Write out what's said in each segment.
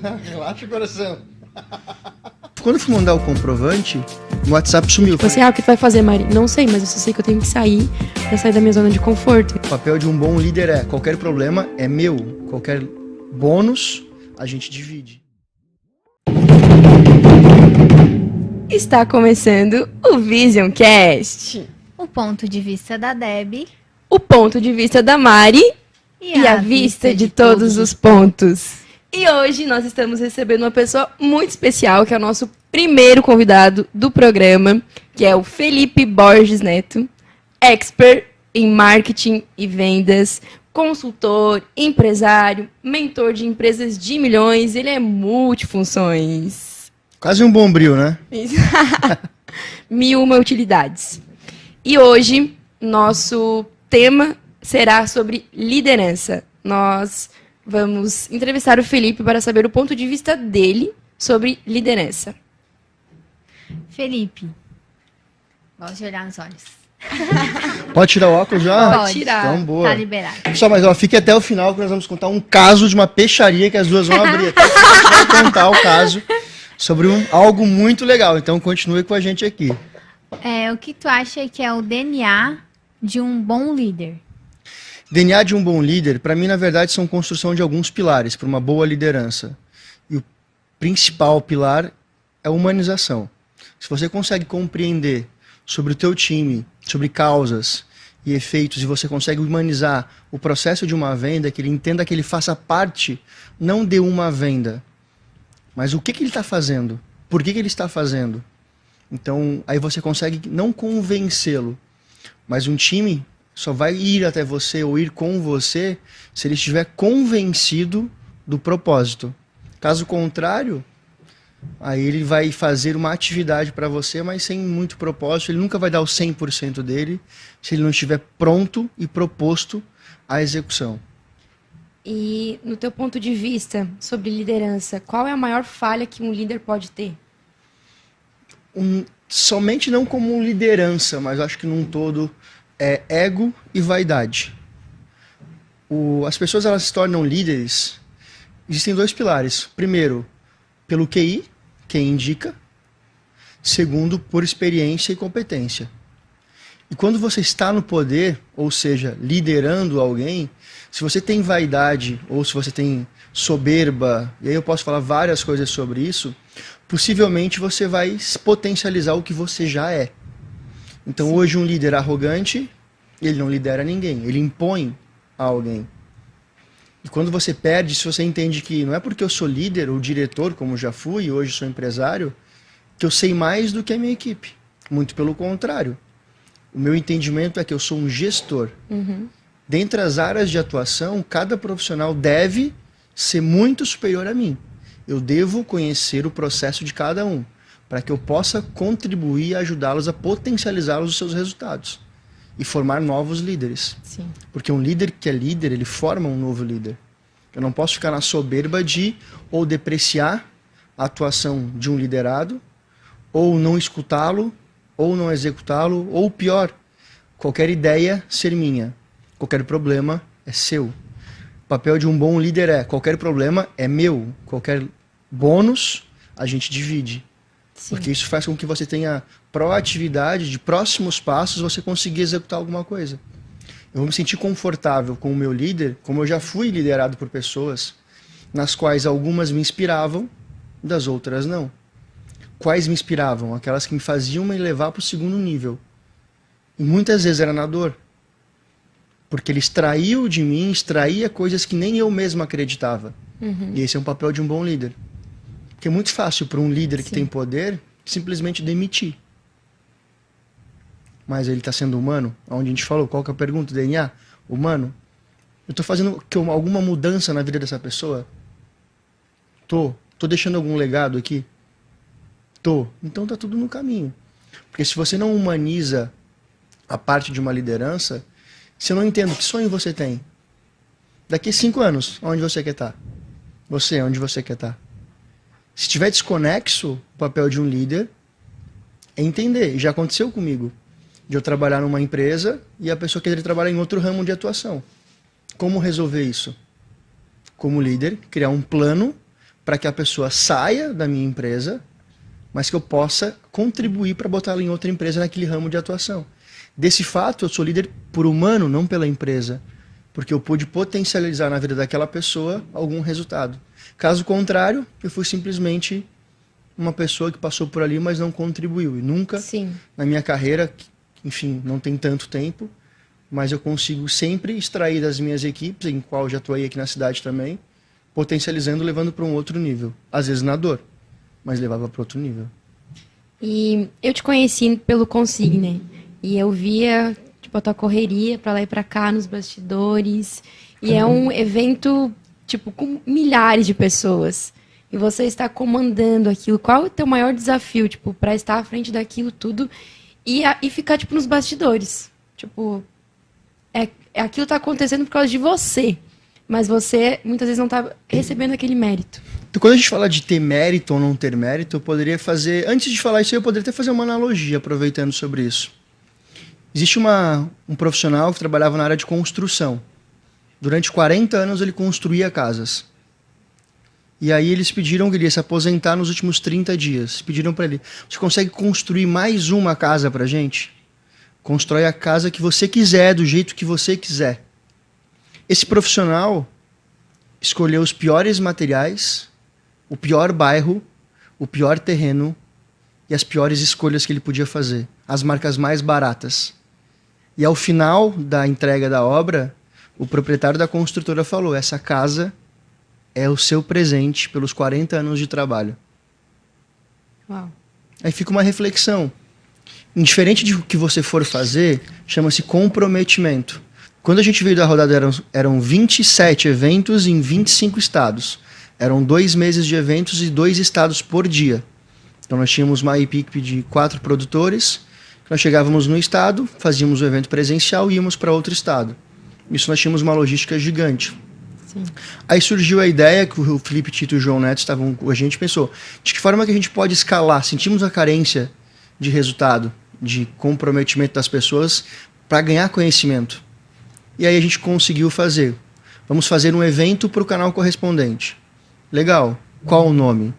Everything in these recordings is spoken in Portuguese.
Relaxa o coração. Quando eu fui mandar o comprovante, o WhatsApp sumiu. Você, o que tu vai fazer, Mari? Não sei, mas eu só sei que eu tenho que sair pra sair da minha zona de conforto. O papel de um bom líder é: qualquer problema é meu, qualquer bônus a gente divide. Está começando o Visioncast. O ponto de vista da Deb O ponto de vista da Mari e a vista de todos os pontos. E hoje nós estamos recebendo uma pessoa muito especial, que é o nosso primeiro convidado do programa, que é o Felipe Borges Neto, expert em marketing e vendas, consultor, empresário, mentor de empresas de milhões, ele é multifunções. Quase um bombril, né? Isso. 1001 utilidades. E hoje, nosso tema será sobre liderança. Nós vamos entrevistar o Felipe para saber o ponto de vista dele sobre liderança. Felipe, gosto de olhar nos olhos. Pode tirar o óculos já? Pode tirar. Então, boa. Tá liberado. Só, mas fique até o final que nós vamos contar um caso de uma peixaria que as duas vão abrir. Até a gente vai contar o caso sobre algo muito legal. Então, continue com a gente aqui. O que tu acha que é o DNA de um bom líder? DNA de um bom líder, para mim, na verdade, são construção de alguns pilares para uma boa liderança. E o principal pilar é a humanização. Se você consegue compreender sobre o teu time, sobre causas e efeitos, e você consegue humanizar o processo de uma venda, que ele entenda que ele faça parte, não de uma venda, mas o que ele está fazendo, por que ele está fazendo. Então, aí você consegue não convencê-lo, mas um time só vai ir até você ou ir com você se ele estiver convencido do propósito. Caso contrário, aí ele vai fazer uma atividade para você, mas sem muito propósito. Ele nunca vai dar o 100% dele se ele não estiver pronto e proposto à execução. E no teu ponto de vista sobre liderança, qual é a maior falha que um líder pode ter? Somente não como liderança, mas acho que num todo é ego e vaidade. As pessoas elas se tornam líderes. Existem dois pilares. Primeiro, pelo QI, quem indica. Segundo, por experiência e competência. E quando você está no poder, ou seja, liderando alguém, se você tem vaidade ou se você tem soberba, e aí eu posso falar várias coisas sobre isso, possivelmente você vai potencializar o que você já é. Então, sim, hoje um líder arrogante, ele não lidera ninguém, ele impõe a alguém. E quando você perde, se você entende que não é porque eu sou líder ou diretor, como já fui, e hoje sou empresário, que eu sei mais do que a minha equipe. Muito pelo contrário. O meu entendimento é que eu sou um gestor. Dentre as áreas de atuação, cada profissional deve ser muito superior a mim. Eu devo conhecer o processo de cada um, para que eu possa contribuir e ajudá-los a potencializar os seus resultados e formar novos líderes. Sim. Porque um líder que é líder, ele forma um novo líder. Eu não posso ficar na soberba de ou depreciar a atuação de um liderado, ou não escutá-lo, ou não executá-lo, ou pior, qualquer ideia ser minha, qualquer problema é seu. O papel de um bom líder é: qualquer problema é meu, qualquer bônus a gente divide. Sim. Porque isso faz com que você tenha proatividade de próximos passos, você conseguir executar alguma coisa. Eu vou me sentir confortável com o meu líder, como eu já fui liderado por pessoas, nas quais algumas me inspiravam, das outras não. Quais me inspiravam? Aquelas que me faziam me levar para o segundo nível. E muitas vezes era na dor. Porque ele extraiu de mim, extraía coisas que nem eu mesmo acreditava. E esse é um papel de um bom líder. Porque é muito fácil para um líder que tem poder simplesmente demitir. Mas ele está sendo humano? Onde a gente falou, qual que é a pergunta? DNA? Humano? Eu estou fazendo alguma mudança na vida dessa pessoa? Tô deixando algum legado aqui? Tô. Então tá tudo no caminho. Porque se você não humaniza a parte de uma liderança, se eu não entendo que sonho você tem, daqui a 5 anos, onde você quer estar? Você, onde você quer estar? Se estiver desconexo, o papel de um líder é entender. E já aconteceu comigo. De eu trabalhar numa empresa e a pessoa querer trabalhar em outro ramo de atuação. Como resolver isso? Como líder, criar um plano para que a pessoa saia da minha empresa, mas que eu possa contribuir para botar ela em outra empresa naquele ramo de atuação. Desse fato, eu sou líder por humano, não pela empresa, porque eu pude potencializar na vida daquela pessoa algum resultado. Caso contrário, eu fui simplesmente uma pessoa que passou por ali, mas não contribuiu. E nunca, na minha carreira, enfim, não tem tanto tempo, mas eu consigo sempre extrair das minhas equipes, em qual já atuei aqui na cidade também, potencializando, levando para um outro nível. Às vezes na dor, mas levava para outro nível. E eu te conheci pelo Consigne, e eu via tipo, a tua correria para lá e para cá nos bastidores, e é um evento tipo com milhares de pessoas, e você está comandando aquilo. Qual é o teu maior desafio, tipo, para estar à frente daquilo tudo e ficar tipo nos bastidores? Tipo, aquilo está acontecendo por causa de você, mas você muitas vezes não está recebendo aquele mérito. Então, quando a gente fala de ter mérito ou não ter mérito, eu poderia fazer... Antes de falar isso, eu poderia até fazer uma analogia, aproveitando sobre isso. Existe um profissional que trabalhava na área de construção. Durante 40 anos, ele construía casas. E aí eles pediram que ele ia se aposentar nos últimos 30 dias. Pediram para ele, você consegue construir mais uma casa para a gente? Constrói a casa que você quiser, do jeito que você quiser. Esse profissional escolheu os piores materiais, o pior bairro, o pior terreno e as piores escolhas que ele podia fazer. As marcas mais baratas. E ao final da entrega da obra, o proprietário da construtora falou, essa casa é o seu presente pelos 40 anos de trabalho. Uau. Aí fica uma reflexão. Indiferente de o que você for fazer, chama-se comprometimento. Quando a gente veio da rodada, eram 27 eventos em 25 estados. Eram 2 meses de eventos e 2 estados por dia. Então nós tínhamos uma equipe de 4 produtores. Nós chegávamos no estado, fazíamos o evento presencial e íamos para outro estado. Isso nós tínhamos uma logística gigante. Sim. Aí surgiu a ideia, que o Felipe Tito e o João Neto estavam com a gente, pensou, de que forma que a gente pode escalar? Sentimos a carência de resultado, de comprometimento das pessoas para ganhar conhecimento. E aí a gente conseguiu fazer. Vamos fazer um evento para o canal correspondente. Legal. Qual o nome?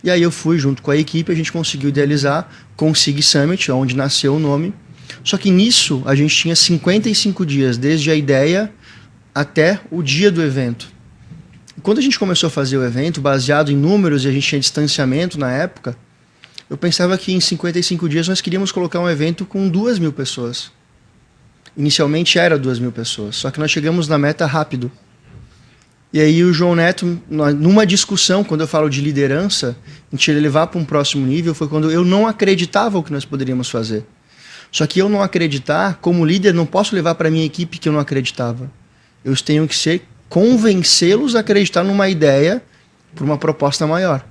E aí eu fui junto com a equipe, a gente conseguiu idealizar Consig Summit, onde nasceu o nome. Só que nisso a gente tinha 55 dias, desde a ideia até o dia do evento. E quando a gente começou a fazer o evento, baseado em números, e a gente tinha distanciamento na época, eu pensava que em 55 dias nós queríamos colocar um evento com 2.000 pessoas. Inicialmente era 2.000 pessoas, só que nós chegamos na meta rápido. E aí o João Neto, numa discussão, quando eu falo de liderança, a gente ia levar para um próximo nível, foi quando eu não acreditava o que nós poderíamos fazer. Só que eu não acreditar, como líder, não posso levar para a minha equipe que eu não acreditava. Eu tenho que convencê-los a acreditar numa ideia por uma proposta maior.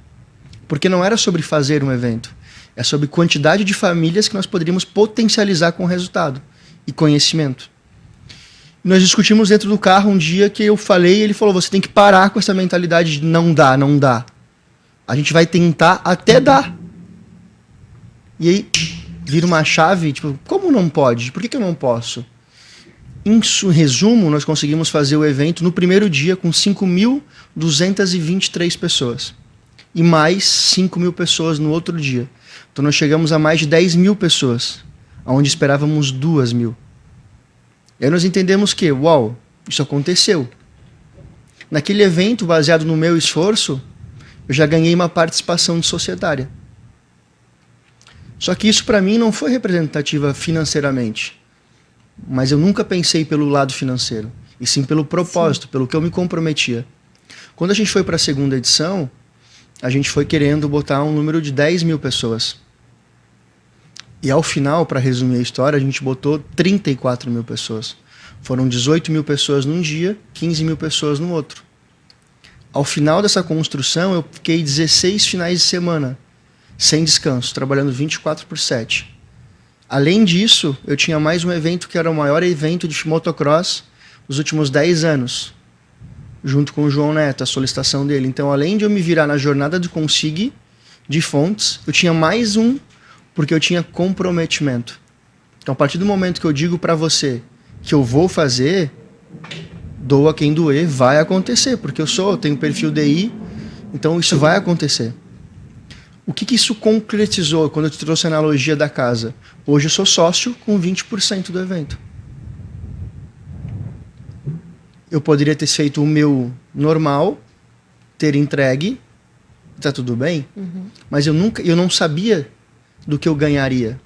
Porque não era sobre fazer um evento, é sobre quantidade de famílias que nós poderíamos potencializar com o resultado e conhecimento. Nós discutimos dentro do carro um dia que eu falei, e ele falou, você tem que parar com essa mentalidade de não dá, não dá. A gente vai tentar até dar. E aí vira uma chave, tipo, como não pode? Por que eu não posso? Em resumo, nós conseguimos fazer o evento no primeiro dia com 5.223 pessoas. E mais 5.000 pessoas no outro dia. Então nós chegamos a mais de 10.000 pessoas, onde esperávamos 2.000. E aí nós entendemos que, uau, isso aconteceu. Naquele evento, baseado no meu esforço, eu já ganhei uma participação societária. Só que isso para mim não foi representativa financeiramente. Mas eu nunca pensei pelo lado financeiro, e sim pelo propósito, pelo que eu me comprometia. Quando a gente foi para a segunda edição, a gente foi querendo botar um número de 10.000 pessoas. E ao final, para resumir a história, a gente botou 34.000 pessoas. Foram 18.000 pessoas num dia, 15.000 pessoas no outro. Ao final dessa construção, eu fiquei 16 finais de semana, sem descanso, trabalhando 24/7. Além disso, eu tinha mais um evento que era o maior evento de motocross dos últimos 10 anos, junto com o João Neto, a solicitação dele. Então, além de eu me virar na jornada do Consig, de Fontes, eu tinha mais um, porque eu tinha comprometimento. Então, a partir do momento que eu digo para você que eu vou fazer, doa quem doer, vai acontecer, porque eu tenho perfil DI, Então isso vai acontecer. O que isso concretizou quando eu te trouxe a analogia da casa? Hoje eu sou sócio com 20% do evento. Eu poderia ter feito o meu normal, ter entregue, tá tudo bem, mas eu não sabia do que eu ganharia,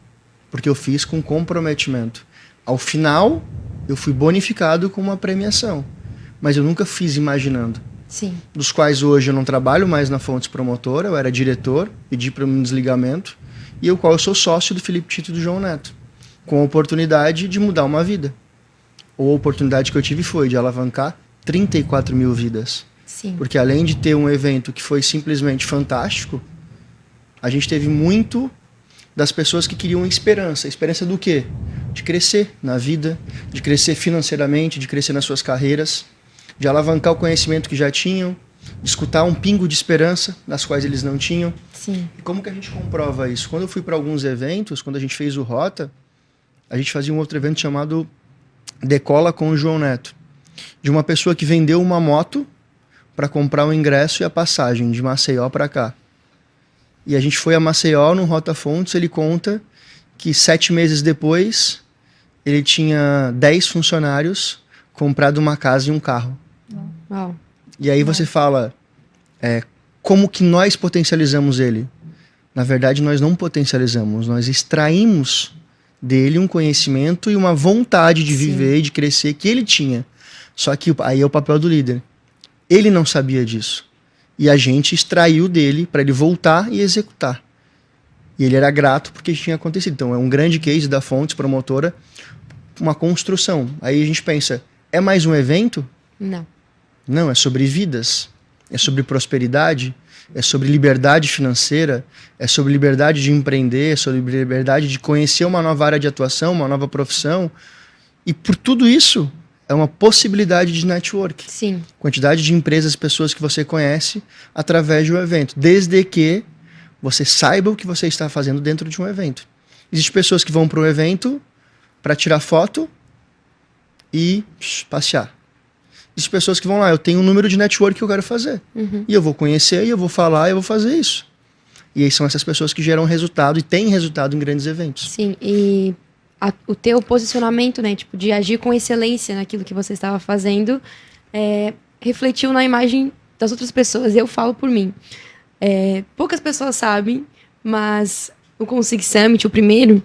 porque eu fiz com comprometimento. Ao final, eu fui bonificado com uma premiação, mas eu nunca fiz imaginando. Sim. Dos quais hoje eu não trabalho mais na Fontes Promotora, eu era diretor, pedi para um desligamento, e o qual eu sou sócio do Felipe Tito e do João Neto, com a oportunidade de mudar uma vida. Ou a oportunidade que eu tive foi de alavancar 34 mil vidas. Sim. Porque além de ter um evento que foi simplesmente fantástico, a gente teve muito das pessoas que queriam esperança. Esperança do quê? De crescer na vida, de crescer financeiramente, de crescer nas suas carreiras, de alavancar o conhecimento que já tinham, de escutar um pingo de esperança, das quais eles não tinham. Sim. E como que a gente comprova isso? Quando eu fui para alguns eventos, quando a gente fez o Rota, a gente fazia um outro evento chamado Decola com o João Neto, de uma pessoa que vendeu uma moto para comprar o ingresso e a passagem de Maceió para cá. E a gente foi a Maceió, no Rota Fontes, ele conta que 7 meses depois, ele tinha 10 funcionários, comprado uma casa e um carro. Uau. E aí você fala, como que nós potencializamos ele? Na verdade, nós não potencializamos, nós extraímos dele um conhecimento e uma vontade de viver e de crescer que ele tinha. Só que aí é o papel do líder. Ele não sabia disso. E a gente extraiu dele para ele voltar e executar. E ele era grato porque tinha acontecido. Então é um grande case da Fontes Promotora, uma construção. Aí a gente pensa, é mais um evento? Não. Não, é sobre vidas, é sobre prosperidade, é sobre liberdade financeira, é sobre liberdade de empreender, é sobre liberdade de conhecer uma nova área de atuação, uma nova profissão. E por tudo isso, é uma possibilidade de network. Sim. Quantidade de empresas, pessoas que você conhece através de um evento, desde que você saiba o que você está fazendo dentro de um evento. Existem pessoas que vão para um evento para tirar foto e passear. Existem pessoas que vão lá, eu tenho um número de network que eu quero fazer. E eu vou conhecer, e eu vou falar, e eu vou fazer isso. E aí são essas pessoas que geram resultado e têm resultado em grandes eventos. Sim, e o teu posicionamento, né, tipo, de agir com excelência naquilo que você estava fazendo, refletiu na imagem das outras pessoas. Eu falo por mim. Poucas pessoas sabem, mas o Consig Summit, o primeiro,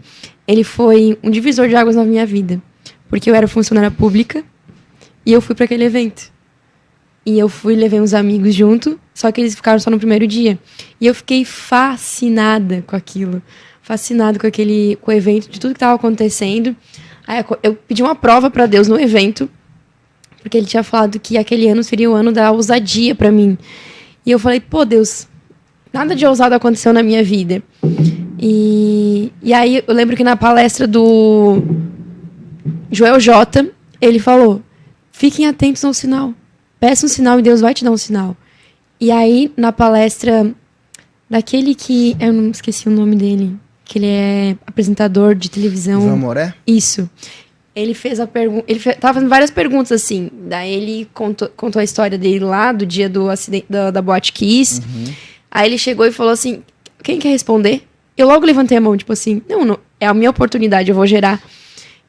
ele foi um divisor de águas na minha vida. Porque eu era funcionária pública e eu fui para aquele evento. E eu levei uns amigos junto, só que eles ficaram só no primeiro dia. E eu fiquei fascinada com aquilo. Fascinada com o evento, de tudo que estava acontecendo. Aí eu pedi uma prova para Deus no evento, porque ele tinha falado que aquele ano seria o ano da ousadia para mim. E eu falei, pô, Deus, nada de ousado aconteceu na minha vida. E aí eu lembro que na palestra do Joel J, ele falou, fiquem atentos ao sinal. Peça um sinal e Deus vai te dar um sinal. E aí, na palestra daquele que... Eu não esqueci o nome dele. Que ele é apresentador de televisão. Ivan Moré? Isso. Ele fez a pergunta... Ele tava fazendo várias perguntas, assim. Daí ele contou a história dele lá, do dia do acidente da Boate Kiss. Aí ele chegou e falou assim, quem quer responder? Eu logo levantei a mão, tipo assim, não, é a minha oportunidade, eu vou gerar.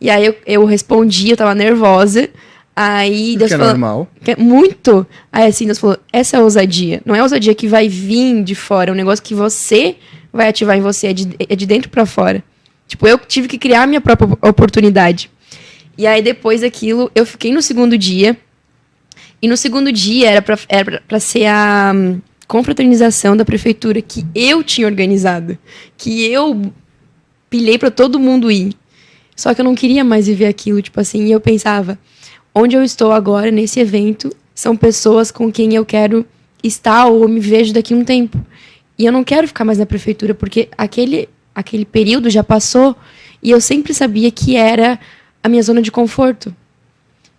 E aí eu respondi, eu tava nervosa. Aí Deus falou... normal. Muito. Aí assim, Deus falou, essa é a ousadia. Não é a ousadia que vai vir de fora, é um negócio que você vai ativar em você, é de dentro pra fora. Tipo, eu tive que criar a minha própria oportunidade. E aí depois daquilo, eu fiquei no segundo dia. E no segundo dia era pra ser a confraternização da prefeitura que eu tinha organizado. Que eu pilhei pra todo mundo ir. Só que eu não queria mais viver aquilo, tipo assim, e eu pensava... Onde eu estou agora, nesse evento, são pessoas com quem eu quero estar ou me vejo daqui a um tempo. E eu não quero ficar mais na prefeitura, porque aquele período já passou e eu sempre sabia que era a minha zona de conforto.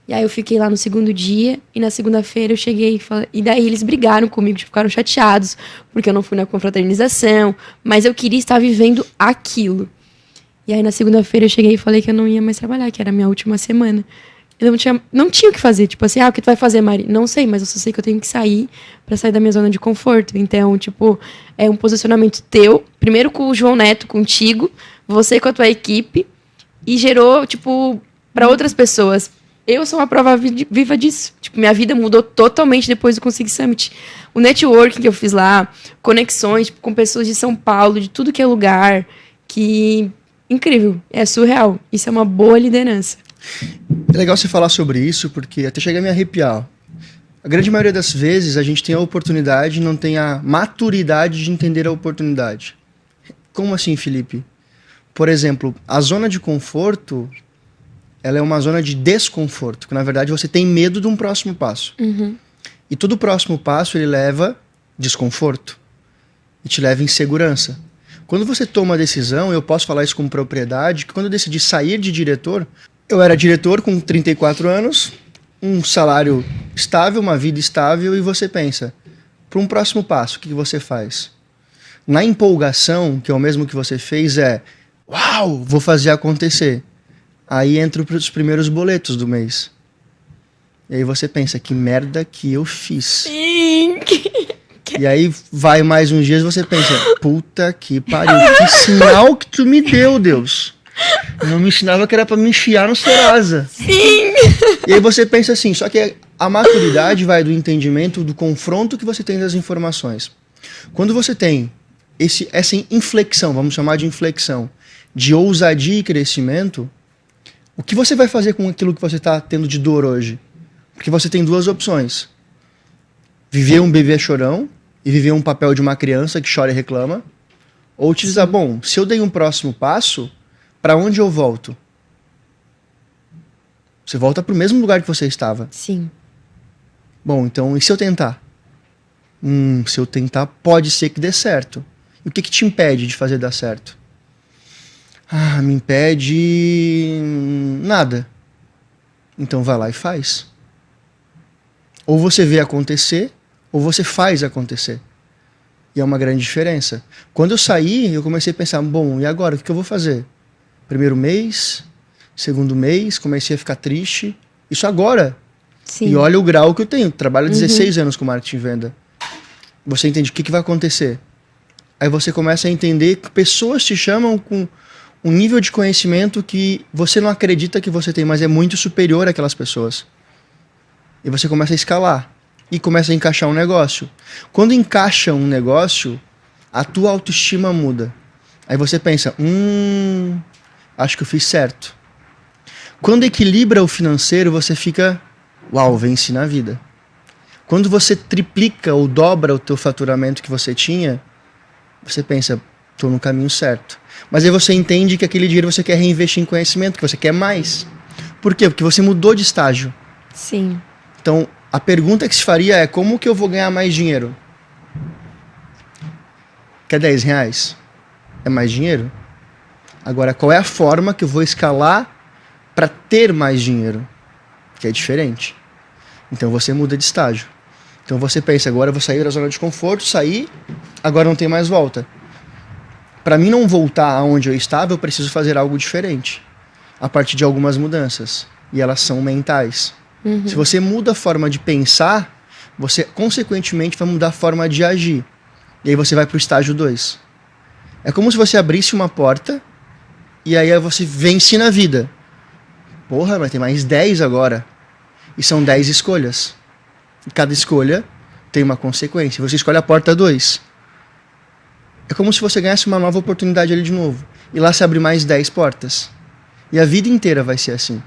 E aí eu fiquei lá no segundo dia e na segunda-feira eu cheguei e daí eles brigaram comigo, ficaram chateados, porque eu não fui na confraternização, mas eu queria estar vivendo aquilo. E aí na segunda-feira eu cheguei e falei que eu não ia mais trabalhar, que era a minha última semana. Eu não tinha o que fazer. Tipo assim, o que tu vai fazer, Mari? Não sei, mas eu só sei que eu tenho que sair pra sair da minha zona de conforto. Então, tipo, é um posicionamento teu. Primeiro com o João Neto, contigo. Você com a tua equipe. E gerou, tipo, pra outras pessoas. Eu sou uma prova viva disso. Tipo, minha vida mudou totalmente depois do Consig Summit. O networking que eu fiz lá, conexões tipo, com pessoas de São Paulo, de tudo que é lugar. Que... incrível. É surreal. Isso é uma boa liderança. É legal você falar sobre isso, porque até chega a me arrepiar. A grande maioria das vezes a gente tem a oportunidade e não tem a maturidade de entender a oportunidade. Como assim, Felipe? Por exemplo, a zona de conforto, ela é uma zona de desconforto, que na verdade você tem medo de um próximo passo. Uhum. E todo próximo passo ele leva desconforto e te leva insegurança. Quando você toma a decisão, eu posso falar isso com propriedade, que quando eu decidi sair de diretor, eu era diretor com 34 anos, um salário estável, uma vida estável, e você pensa, para um próximo passo, o que você faz? Na empolgação, que é o mesmo que você fez, uau, vou fazer acontecer. Aí entra os primeiros boletos do mês. E aí você pensa, que merda que eu fiz. Sim! E aí vai mais uns dias e você pensa, puta que pariu, que sinal que tu me deu, Deus. Não me ensinava que era pra me enfiar no Serasa. Sim! E aí você pensa assim, só que a maturidade vai do entendimento, do confronto que você tem das informações. Quando você tem essa inflexão, vamos chamar de inflexão, de ousadia e crescimento, o que você vai fazer com aquilo que você está tendo de dor hoje? Porque você tem duas opções. Viver um bebê chorão e viver um papel de uma criança que chora e reclama, ou utilizar, bom, se eu dei um próximo passo, para onde eu volto? Você volta para o mesmo lugar que você estava. Sim. Bom, então, e se eu tentar? Se eu tentar, pode ser que dê certo. E o que te impede de fazer dar certo? Me impede nada. Então vai lá e faz. Ou você vê acontecer, ou você faz acontecer. E é uma grande diferença. Quando eu saí, eu comecei a pensar, bom, e agora? O que eu vou fazer? Primeiro mês, segundo mês, comecei a ficar triste. Isso agora. Sim. E olha o grau que eu tenho. Trabalho há 16 anos com marketing e venda. Você entende o que vai acontecer. Aí você começa a entender que pessoas te chamam com um nível de conhecimento que você não acredita que você tem, mas é muito superior àquelas pessoas. E você começa a escalar. E começa a encaixar um negócio. Quando encaixa um negócio, a tua autoestima muda. Aí você pensa, acho que eu fiz certo. Quando equilibra o financeiro, você fica, uau, venci na vida. Quando você triplica ou dobra o teu faturamento que você tinha, você pensa, estou no caminho certo. Mas aí você entende que aquele dinheiro você quer reinvestir em conhecimento, que você quer mais. Por quê? Porque você mudou de estágio. Sim. Então, a pergunta que se faria é, como que eu vou ganhar mais dinheiro? Quer 10 reais? É mais dinheiro? Agora, qual é a forma que eu vou escalar para ter mais dinheiro? Que é diferente. Então, você muda de estágio. Então, você pensa, agora eu vou sair da zona de conforto, sair, agora não tem mais volta. Para mim não voltar aonde eu estava, eu preciso fazer algo diferente. A partir de algumas mudanças. E elas são mentais. Se você muda a forma de pensar, você consequentemente vai mudar a forma de agir. E aí você vai para o estágio 2. É como se você abrisse uma porta e aí você vence na vida. Porra, mas tem mais 10 agora. E são 10 escolhas. E cada escolha tem uma consequência. Você escolhe a porta 2. É como se você ganhasse uma nova oportunidade ali de novo. E lá se abre mais 10 portas. E a vida inteira vai ser assim.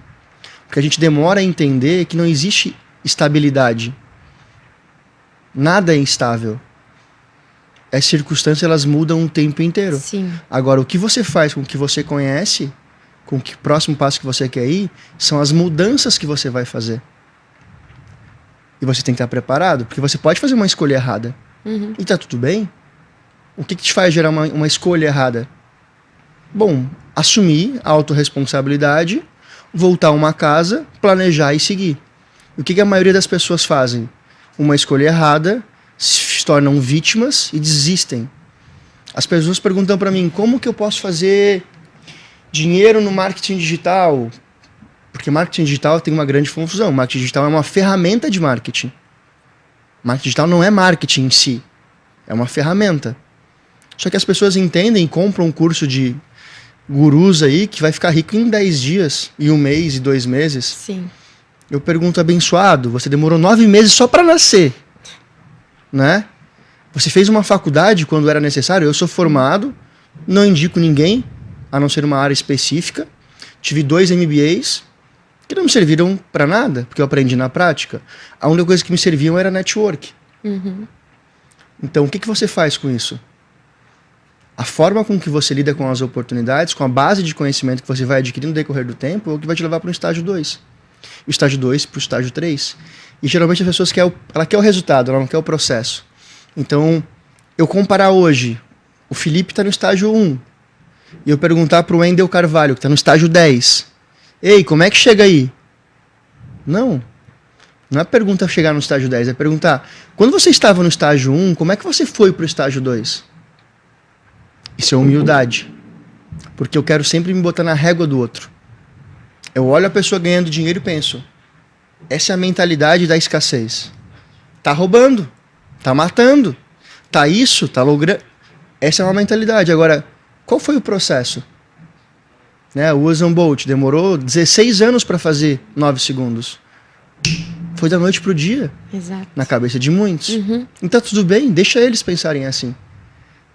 Porque a gente demora a entender que não existe estabilidade. Nada é instável. As circunstâncias, elas mudam o tempo inteiro. Sim. Agora, o que você faz com o que você conhece, com o próximo passo que você quer ir, são as mudanças que você vai fazer. E você tem que estar preparado, porque você pode fazer uma escolha errada. E tá tudo bem. O que te faz gerar uma escolha errada? Bom, assumir a autorresponsabilidade, voltar a uma casa, planejar e seguir. O que a maioria das pessoas fazem? Uma escolha errada, se tornam vítimas e desistem. As pessoas perguntam para mim, como que eu posso fazer dinheiro no marketing digital? Porque marketing digital tem uma grande confusão. Marketing digital é uma ferramenta de marketing. Marketing digital não é marketing em si. É uma ferramenta. Só que as pessoas entendem e compram um curso de gurus aí que vai ficar rico em 10 dias, e 1 mês, e 2 meses. Sim. Eu pergunto, abençoado, você demorou 9 meses só para nascer, né? Você fez uma faculdade quando era necessário? Eu sou formado, não indico ninguém, a não ser uma área específica. Tive 2 MBAs que não me serviram para nada, porque eu aprendi na prática. A única coisa que me serviam era network. Então, o que você faz com isso? A forma com que você lida com as oportunidades, com a base de conhecimento que você vai adquirindo no decorrer do tempo, é o que vai te levar para o estágio 2. O estágio 2 para o estágio 3. E geralmente as pessoas ela quer o resultado, ela não quer o processo. Então, eu comparar hoje, o Felipe está no estágio 1, e eu perguntar para o Wendel Carvalho, que está no estágio 10, ei, como é que chega aí? Não é pergunta chegar no estágio 10, é perguntar, quando você estava no estágio 1, como é que você foi para o estágio 2? Isso é humildade. Porque eu quero sempre me botar na régua do outro. Eu olho a pessoa ganhando dinheiro e penso, essa é a mentalidade da escassez. Tá roubando, tá matando, tá isso, tá logrando. Essa é uma mentalidade. Agora, qual foi o processo? Né, o Usain Bolt demorou 16 anos para fazer 9 segundos. Foi da noite pro dia. Exato. Na cabeça de muitos. Então tudo bem, deixa eles pensarem assim.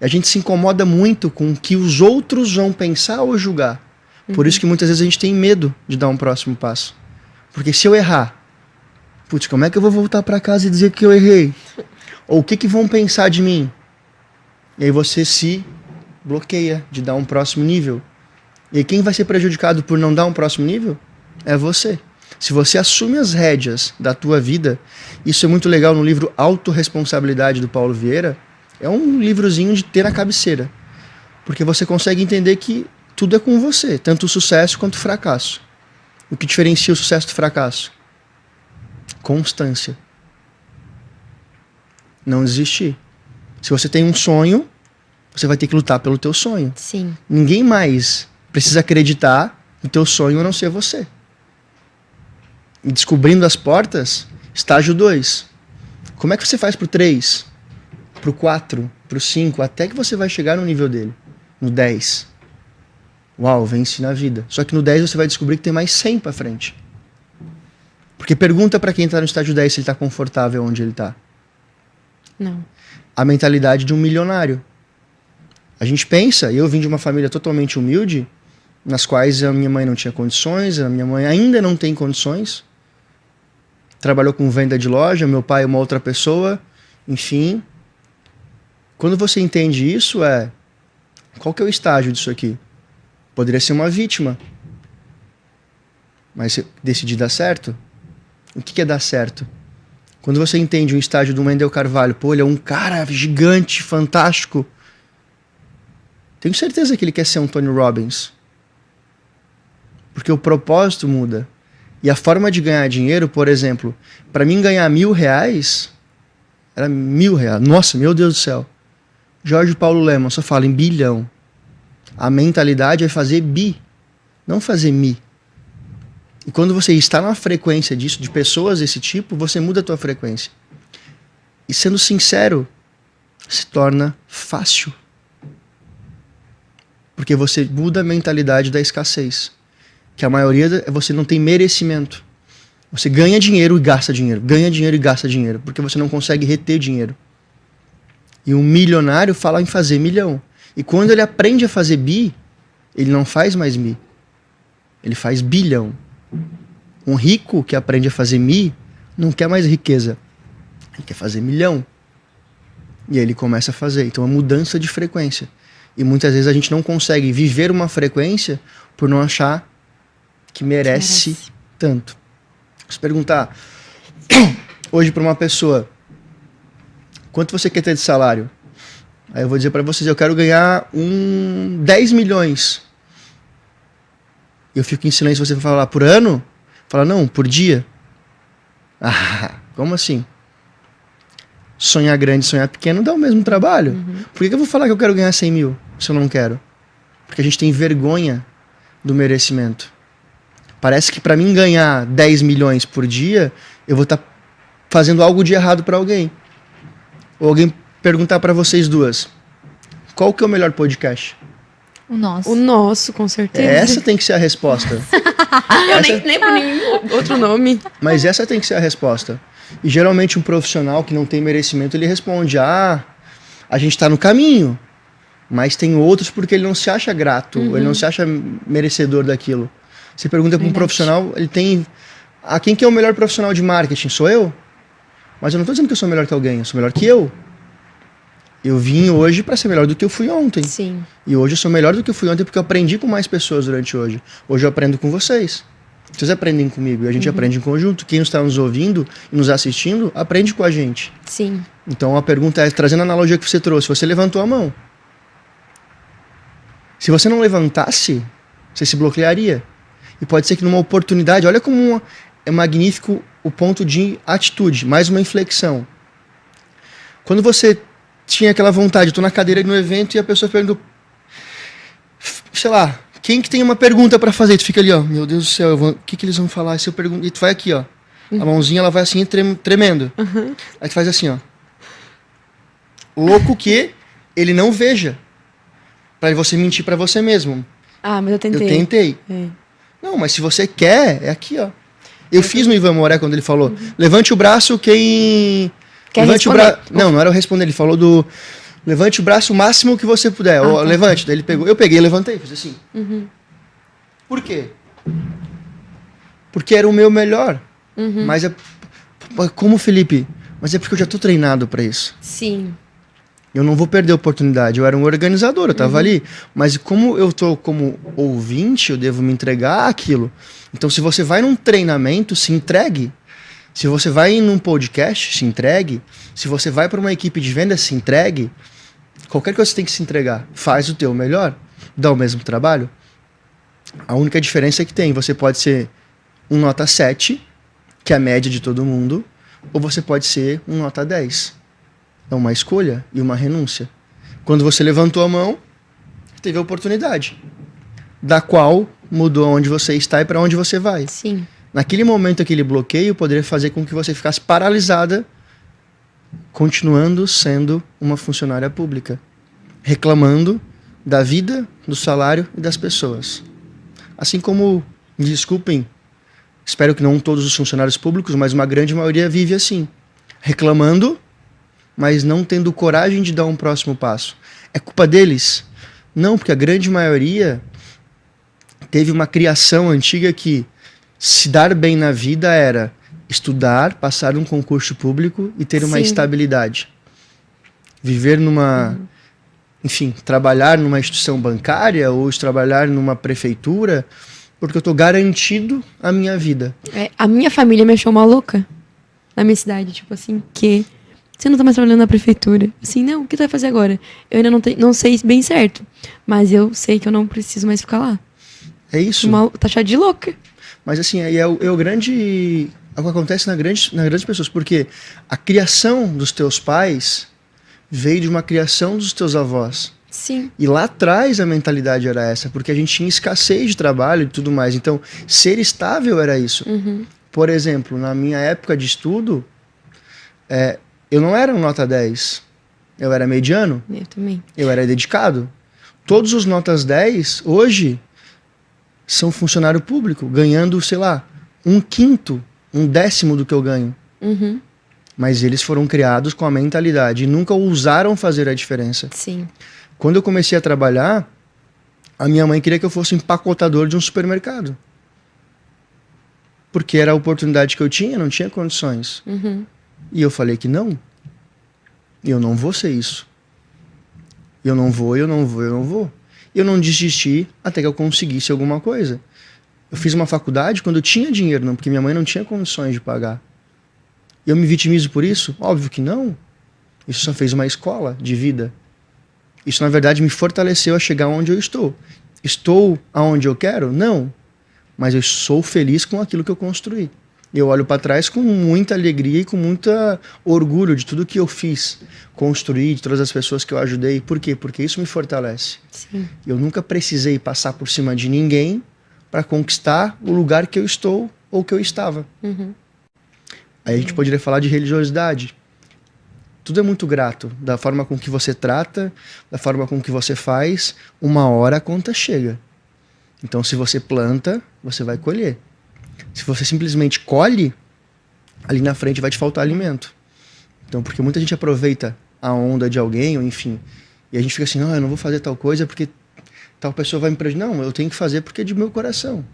A gente se incomoda muito com o que os outros vão pensar ou julgar. Por isso que muitas vezes a gente tem medo de dar um próximo passo. Porque se eu errar, putz, como é que eu vou voltar para casa e dizer que eu errei? Ou o que vão pensar de mim? E aí você se bloqueia de dar um próximo nível. E aí quem vai ser prejudicado por não dar um próximo nível? É você. Se você assume as rédeas da tua vida, isso é muito legal no livro Autorresponsabilidade do Paulo Vieira. É um livrozinho de ter na cabeceira. Porque você consegue entender que tudo é com você, tanto o sucesso quanto o fracasso. O que diferencia o sucesso do fracasso? Constância. Não desistir. Se você tem um sonho, você vai ter que lutar pelo teu sonho. Sim. Ninguém mais precisa acreditar no teu sonho a não ser você. E descobrindo as portas, estágio 2. Como é que você faz pro 3? Pro 4, pro 5, até que você vai chegar no nível dele. No 10. Uau, vence na vida. Só que no 10 você vai descobrir que tem mais 100 pra frente. Porque pergunta pra quem tá no estágio 10 se ele tá confortável onde ele tá. Não. A mentalidade de um milionário. A gente pensa, eu vim de uma família totalmente humilde, nas quais a minha mãe não tinha condições, a minha mãe ainda não tem condições. Trabalhou com venda de loja, meu pai é uma outra pessoa, enfim. Quando você entende isso, qual que é o estágio disso aqui? Poderia ser uma vítima. Mas se decidir dar certo, o que é dar certo? Quando você entende um estágio do Wendel Carvalho, pô, ele é um cara gigante, fantástico. Tenho certeza que ele quer ser um Tony Robbins. Porque o propósito muda. E a forma de ganhar dinheiro, por exemplo, para mim ganhar R$1.000, era R$1.000. Nossa, meu Deus do céu. Jorge Paulo Lemann só fala em bilhão. A mentalidade é fazer bi, não fazer mi. E quando você está na frequência disso, de pessoas desse tipo, você muda a tua frequência. E sendo sincero, se torna fácil. Porque você muda a mentalidade da escassez. Que a maioria você não tem merecimento. Você ganha dinheiro e gasta dinheiro. Ganha dinheiro e gasta dinheiro. Porque você não consegue reter dinheiro. E um milionário fala em fazer milhão. E quando ele aprende a fazer bi, ele não faz mais mi. Ele faz bilhão. Um rico que aprende a fazer mi, não quer mais riqueza. Ele quer fazer milhão. E aí ele começa a fazer. Então é mudança de frequência. E muitas vezes a gente não consegue viver uma frequência por não achar que merece tanto. Se perguntar hoje para uma pessoa, quanto você quer ter de salário? Aí eu vou dizer para vocês, eu quero ganhar 10 milhões. Eu fico em silêncio, você vai falar por ano? Fala, não, por dia. Ah, como assim? Sonhar grande, sonhar pequeno dá o mesmo trabalho. Por que eu vou falar que eu quero ganhar 100 mil se eu não quero? Porque a gente tem vergonha do merecimento. Parece que para mim ganhar 10 milhões por dia, eu vou estar fazendo algo de errado para alguém. Ou alguém perguntar para vocês duas, qual que é o melhor podcast? O nosso. O nosso, com certeza. Essa tem que ser a resposta. Eu nem lembro nenhum outro nome. Mas essa tem que ser a resposta. E geralmente um profissional que não tem merecimento, ele responde, a gente está no caminho. Mas tem outros porque ele não se acha grato, ele não se acha merecedor daquilo. Você pergunta para um profissional, ele tem... quem que é o melhor profissional de marketing? Sou eu? Mas eu não estou dizendo que eu sou melhor que alguém, eu sou melhor que eu. Eu vim hoje para ser melhor do que eu fui ontem. Sim. E hoje eu sou melhor do que eu fui ontem porque eu aprendi com mais pessoas durante hoje. Hoje eu aprendo com vocês. Vocês aprendem comigo e a gente aprende em conjunto. Quem está nos ouvindo e nos assistindo, aprende com a gente. Sim. Então a pergunta é, trazendo a analogia que você trouxe, você levantou a mão. Se você não levantasse, você se bloquearia. E pode ser que numa oportunidade, olha como é magnífico o ponto de atitude, mais uma inflexão. Quando você tinha aquela vontade, eu tô na cadeira no evento e a pessoa perguntou, sei lá, quem que tem uma pergunta para fazer? Tu fica ali, ó, meu Deus do céu, o que eles vão falar? Se eu pergunto, e tu vai aqui, ó, a mãozinha ela vai assim tremendo. Aí tu faz assim, ó. Louco que ele não veja. Pra você mentir pra você mesmo. Mas eu tentei. Eu tentei. Não, mas se você quer, é aqui, ó. Eu fiz no Ivan Moré quando ele falou, levante o braço quem... Quer levante responder? o braço. Não era eu responder, ele falou do... Levante o braço o máximo que você puder. Ou, tá. levante. Daí ele pegou. Eu peguei e levantei, fiz assim. Por quê? Porque era o meu melhor. Mas como, Felipe? Mas é porque eu já tô treinado pra isso. Sim. Eu não vou perder a oportunidade. Eu era um organizador, eu tava ali. Mas como eu tô como ouvinte, eu devo me entregar àquilo. Então, se você vai num treinamento, se entregue. Se você vai num podcast, se entregue. Se você vai para uma equipe de venda, se entregue. Qualquer coisa você tem que se entregar. Faz o teu melhor. Dá o mesmo trabalho. A única diferença é que tem. Você pode ser um nota 7, que é a média de todo mundo. Ou você pode ser um nota 10. É uma escolha e uma renúncia. Quando você levantou a mão, teve a oportunidade. Da qual mudou onde você está e para onde você vai. Sim. Naquele momento, aquele bloqueio poderia fazer com que você ficasse paralisada, continuando sendo uma funcionária pública, reclamando da vida, do salário e das pessoas. Assim como, me desculpem, espero que não todos os funcionários públicos, mas uma grande maioria vive assim, reclamando, mas não tendo coragem de dar um próximo passo. É culpa deles? Não, porque a grande maioria teve uma criação antiga que se dar bem na vida era estudar, passar um concurso público e ter uma estabilidade. Viver numa... Enfim, trabalhar numa instituição bancária ou trabalhar numa prefeitura, porque eu estou garantido a minha vida. A minha família me achou maluca na minha cidade. Tipo assim, que... Você não tá mais trabalhando na prefeitura. Assim, não, o que tu vai fazer agora? Eu ainda não sei bem certo. Mas eu sei que eu não preciso mais ficar lá. É isso. Taxada de louca. Mas assim, aí é o grande... É o que acontece nas grandes pessoas. Porque a criação dos teus pais veio de uma criação dos teus avós. Sim. E lá atrás a mentalidade era essa. Porque a gente tinha escassez de trabalho e tudo mais. Então, ser estável era isso. Por exemplo, na minha época de estudo... eu não era um nota 10, eu era mediano. Eu também. Eu era dedicado. Todos os notas 10, hoje, são funcionário público, ganhando, sei lá, 1/5, 1/10 do que eu ganho. Mas eles foram criados com a mentalidade e nunca ousaram fazer a diferença. Sim. Quando eu comecei a trabalhar, a minha mãe queria que eu fosse empacotador de um supermercado. Porque era a oportunidade que eu tinha, não tinha condições. E eu falei que não. Eu não vou ser isso. Eu não vou. Eu não desisti até que eu conseguisse alguma coisa. Eu fiz uma faculdade quando eu tinha dinheiro, não, porque minha mãe não tinha condições de pagar. E eu me vitimizo por isso? Óbvio que não. Isso só fez uma escola de vida. Isso, na verdade, me fortaleceu a chegar onde eu estou. Estou aonde eu quero? Não. Mas eu sou feliz com aquilo que eu construí. Eu olho para trás com muita alegria e com muito orgulho de tudo que eu fiz, construí, de todas as pessoas que eu ajudei. Por quê? Porque isso me fortalece. Sim. Eu nunca precisei passar por cima de ninguém para conquistar o lugar que eu estou ou que eu estava. Aí a gente poderia falar de religiosidade. Tudo é muito grato, da forma com que você trata, da forma com que você faz, uma hora a conta chega. Então, se você planta, você vai colher. Se você simplesmente colhe, ali na frente vai te faltar alimento. Então, porque muita gente aproveita a onda de alguém, ou enfim, e a gente fica assim, eu não vou fazer tal coisa porque tal pessoa vai me prejudicar. Não, eu tenho que fazer porque é de meu coração.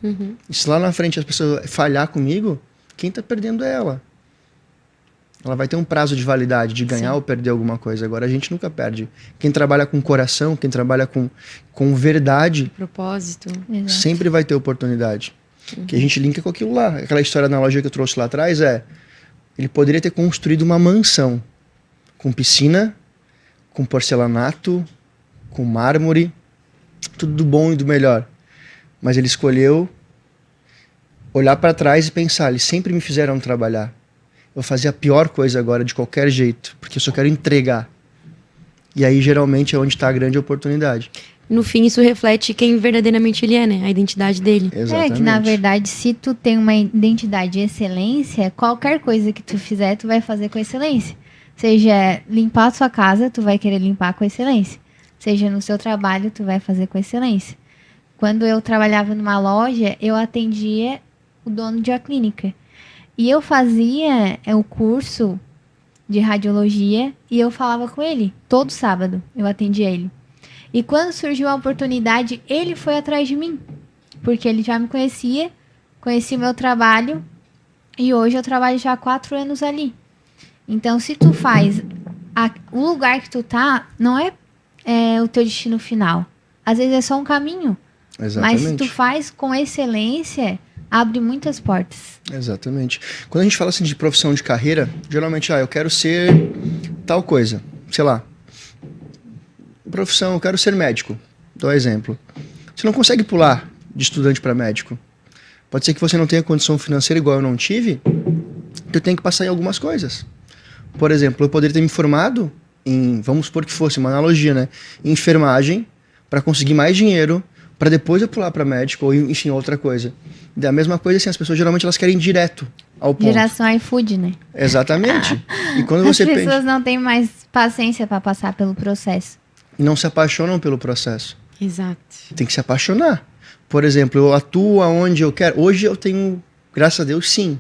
E se lá na frente as pessoas falhar comigo, quem está perdendo é ela. Ela vai ter um prazo de validade de ganhar ou perder alguma coisa. Agora a gente nunca perde. Quem trabalha com coração, quem trabalha com verdade, propósito, sempre vai ter oportunidade. Que a gente linka com aquilo lá. Aquela história, analogia que eu trouxe lá atrás ele poderia ter construído uma mansão com piscina, com porcelanato, com mármore, tudo do bom e do melhor. Mas ele escolheu olhar para trás e pensar, eles sempre me fizeram trabalhar. Eu vou fazer a pior coisa agora, de qualquer jeito, porque eu só quero entregar. E aí, geralmente, é onde está a grande oportunidade. No fim, isso reflete quem verdadeiramente ele é, né? A identidade dele. Exatamente. É que, na verdade, se tu tem uma identidade de excelência, qualquer coisa que tu fizer, tu vai fazer com excelência. Seja limpar a sua casa, tu vai querer limpar com excelência. Seja no seu trabalho, tu vai fazer com excelência. Quando eu trabalhava numa loja, eu atendia o dono de uma clínica. E eu fazia o curso de radiologia e eu falava com ele. Todo sábado eu atendia ele. E quando surgiu a oportunidade, ele foi atrás de mim. Porque ele já me conhecia o meu trabalho. E hoje eu trabalho já há 4 anos ali. Então, se tu faz... o lugar que tu tá não é o teu destino final. Às vezes é só um caminho. Exatamente. Mas se tu faz com excelência... abre muitas portas. Exatamente. Quando a gente fala assim de profissão de carreira, geralmente, eu quero ser tal coisa. Sei lá. Profissão, eu quero ser médico. Dou exemplo. Você não consegue pular de estudante para médico. Pode ser que você não tenha condição financeira igual eu não tive, que eu tenho que passar em algumas coisas. Por exemplo, eu poderia ter me formado em, vamos supor que fosse uma analogia, né? Em enfermagem, para conseguir mais dinheiro, para depois eu pular para médico ou, enfim, outra coisa. Da mesma coisa, assim, as pessoas geralmente elas querem ir direto ao ponto. Geração iFood, né? Exatamente. E quando você As pessoas não têm mais paciência para passar pelo processo. E não se apaixonam pelo processo. Exato. Tem que se apaixonar. Por exemplo, eu atuo aonde eu quero. Hoje eu tenho, graças a Deus, sim.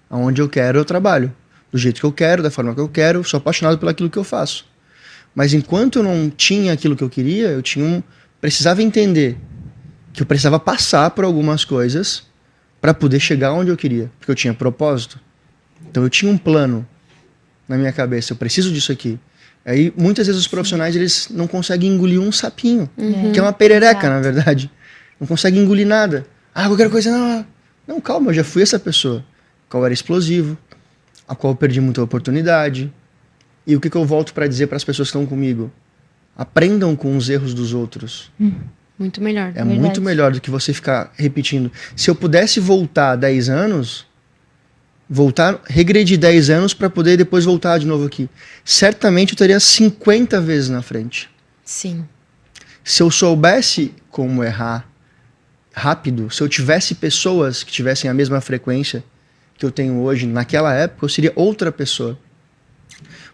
Aonde eu quero, eu trabalho. Do jeito que eu quero, da forma que eu quero. Sou apaixonado pelo aquilo que eu faço. Mas enquanto eu não tinha aquilo que eu queria, eu precisava entender que eu precisava passar por algumas coisas para poder chegar onde eu queria, porque eu tinha propósito. Então eu tinha um plano na minha cabeça, eu preciso disso aqui. Aí muitas vezes os profissionais eles não conseguem engolir um sapinho, que é uma perereca, na verdade. Não conseguem engolir nada. Qualquer coisa, não, calma, eu já fui essa pessoa. Qual era explosivo, a qual eu perdi muita oportunidade. E o que eu volto para dizer para as pessoas que estão comigo? Aprendam com os erros dos outros. Muito melhor. É muito melhor do que você ficar repetindo. Se eu pudesse voltar 10 anos, regredir 10 anos para poder depois voltar de novo aqui, certamente eu teria 50 vezes na frente. Sim. Se eu soubesse como errar rápido, se eu tivesse pessoas que tivessem a mesma frequência que eu tenho hoje, naquela época, eu seria outra pessoa.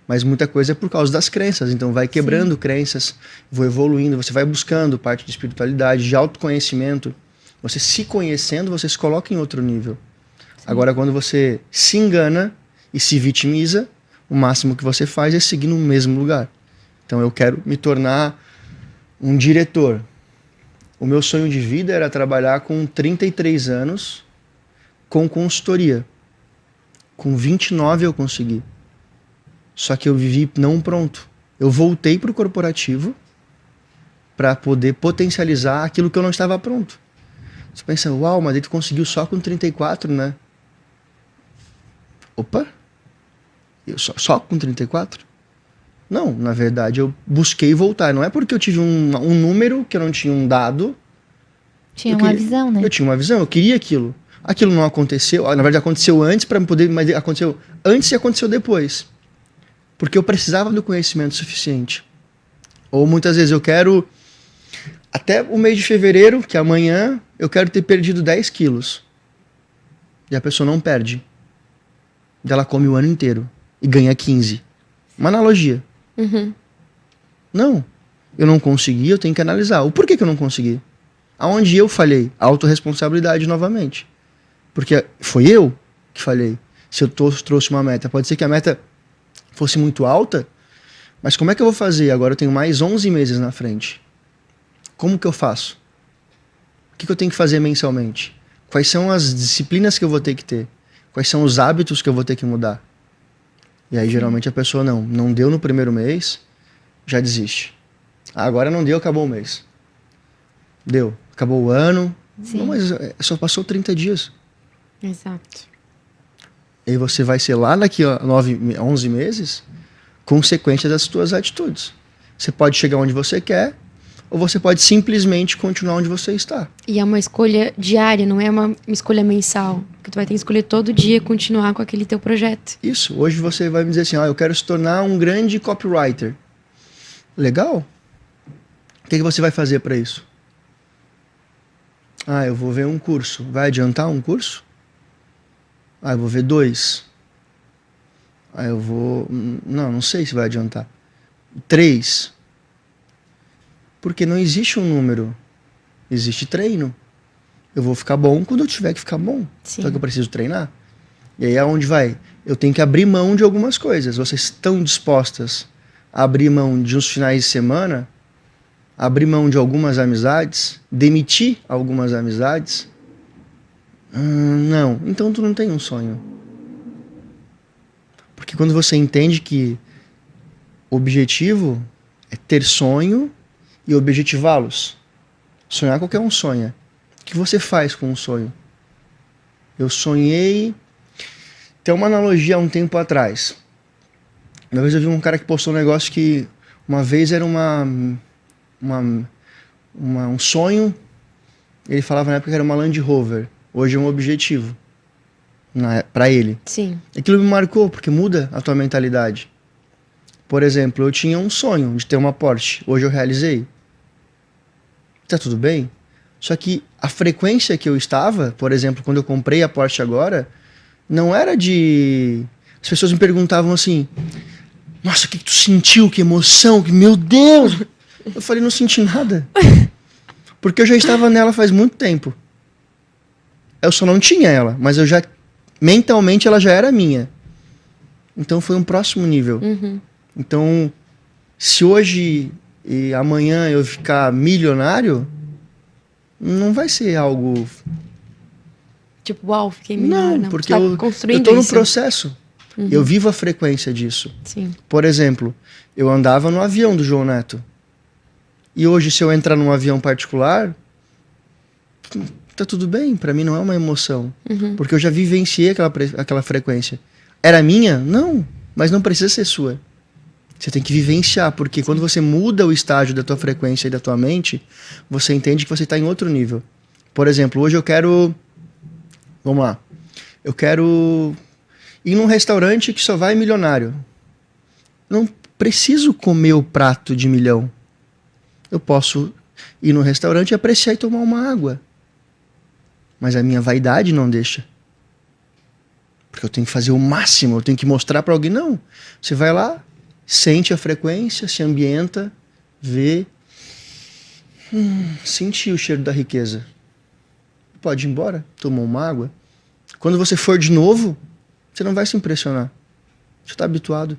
Mas muita coisa é por causa das crenças. Então vai quebrando crenças, vou evoluindo, você vai buscando parte de espiritualidade, de autoconhecimento. Você se conhecendo, você se coloca em outro nível. Sim. Agora, quando você se engana e se vitimiza, o máximo que você faz é seguir no mesmo lugar. Então eu quero me tornar um diretor. O meu sonho de vida era trabalhar com 33 anos com consultoria. Com 29 eu consegui. Só que eu vivi não pronto. Eu voltei para o corporativo para poder potencializar aquilo que eu não estava pronto. Você pensa, uau, mas ele conseguiu só com 34, né? Opa! Eu só com 34? Não, na verdade eu busquei voltar. Não é porque eu tive um número que eu não tinha um dado. Tinha uma visão, né? Eu tinha uma visão, eu queria aquilo. Aquilo não aconteceu. Na verdade aconteceu antes para poder, mas aconteceu antes e aconteceu depois. Porque eu precisava do conhecimento suficiente. Ou muitas vezes eu quero até o mês de fevereiro, que é amanhã, eu quero ter perdido 10 quilos. E a pessoa não perde. E ela come o ano inteiro e ganha 15. Uma analogia. Não, eu não consegui, eu tenho que analisar. O porquê que eu não consegui? Aonde eu falhei? Autorresponsabilidade novamente. Porque foi eu que falhei. Se eu trouxe uma meta, pode ser que a meta fosse muito alta, mas como é que eu vou fazer? Agora eu tenho mais 11 meses na frente. Como que eu faço? O que eu tenho que fazer mensalmente? Quais são as disciplinas que eu vou ter que ter? Quais são os hábitos que eu vou ter que mudar? E aí geralmente a pessoa não deu no primeiro mês, já desiste. Agora não deu, acabou o mês. Deu, acabou o ano. Não, mas só passou 30 dias. Exato. E você vai ser lá daqui a 11 meses consequência das suas atitudes. Você pode chegar onde você quer, ou você pode simplesmente continuar onde você está. E é uma escolha diária, não é uma escolha mensal. Porque tu vai ter que escolher todo dia continuar com aquele teu projeto. Isso. Hoje você vai me dizer assim, eu quero se tornar um grande copywriter. Legal. O que você vai fazer para isso? Eu vou ver um curso. Vai adiantar um curso? Eu vou ver 2. Eu vou... Não sei se vai adiantar. 3. Porque não existe um número. Existe treino. Eu vou ficar bom quando eu tiver que ficar bom. Sim. Só que eu preciso treinar. E aí aonde vai? Eu tenho que abrir mão de algumas coisas. Vocês estão dispostas a abrir mão de uns finais de semana? Abrir mão de algumas amizades? Demitir algumas amizades? Não. Então tu não tem um sonho. Porque quando você entende que o objetivo é ter sonho e objetivá-los. Sonhar qualquer um sonha. O que você faz com um sonho? Eu sonhei... Tem uma analogia há um tempo atrás. Uma vez eu vi um cara que postou um negócio que uma vez era um sonho. Ele falava na época que era uma Land Rover. Hoje é um objetivo para ele. Sim. Aquilo me marcou porque muda a tua mentalidade. Por exemplo, eu tinha um sonho de ter uma Porsche. Hoje eu realizei. Tá tudo bem? Só que a frequência que eu estava, por exemplo, quando eu comprei a Porsche agora, não era de... As pessoas me perguntavam assim, nossa, o que tu sentiu? Que emoção? Que meu Deus! Eu falei, não senti nada. Porque eu já estava nela faz muito tempo. Eu só não tinha ela, mas eu já... Mentalmente ela já era minha. Então foi um próximo nível. Então, se hoje e amanhã eu ficar milionário, não vai ser algo... Tipo, uau, fiquei milionário. Não, porque eu tô no processo. Eu vivo a frequência disso. Sim. Por exemplo, eu andava no avião do João Neto. E hoje, se eu entrar num avião particular, tá tudo bem. Pra mim não é uma emoção. Porque eu já vivenciei aquela frequência. Era minha? Não. Mas não precisa ser sua. Você tem que vivenciar, porque quando você muda o estágio da tua frequência e da tua mente, você entende que você está em outro nível. Por exemplo, hoje eu quero... Vamos lá. Eu quero ir num restaurante que só vai milionário. Não preciso comer o prato de milhão. Eu posso ir num restaurante e apreciar e tomar uma água. Mas a minha vaidade não deixa. Porque eu tenho que fazer o máximo, eu tenho que mostrar para alguém. Não. Você vai lá, sente a frequência, se ambienta, vê, sentir o cheiro da riqueza. Pode ir embora, tomar uma água. Quando você for de novo, você não vai se impressionar. Você está habituado.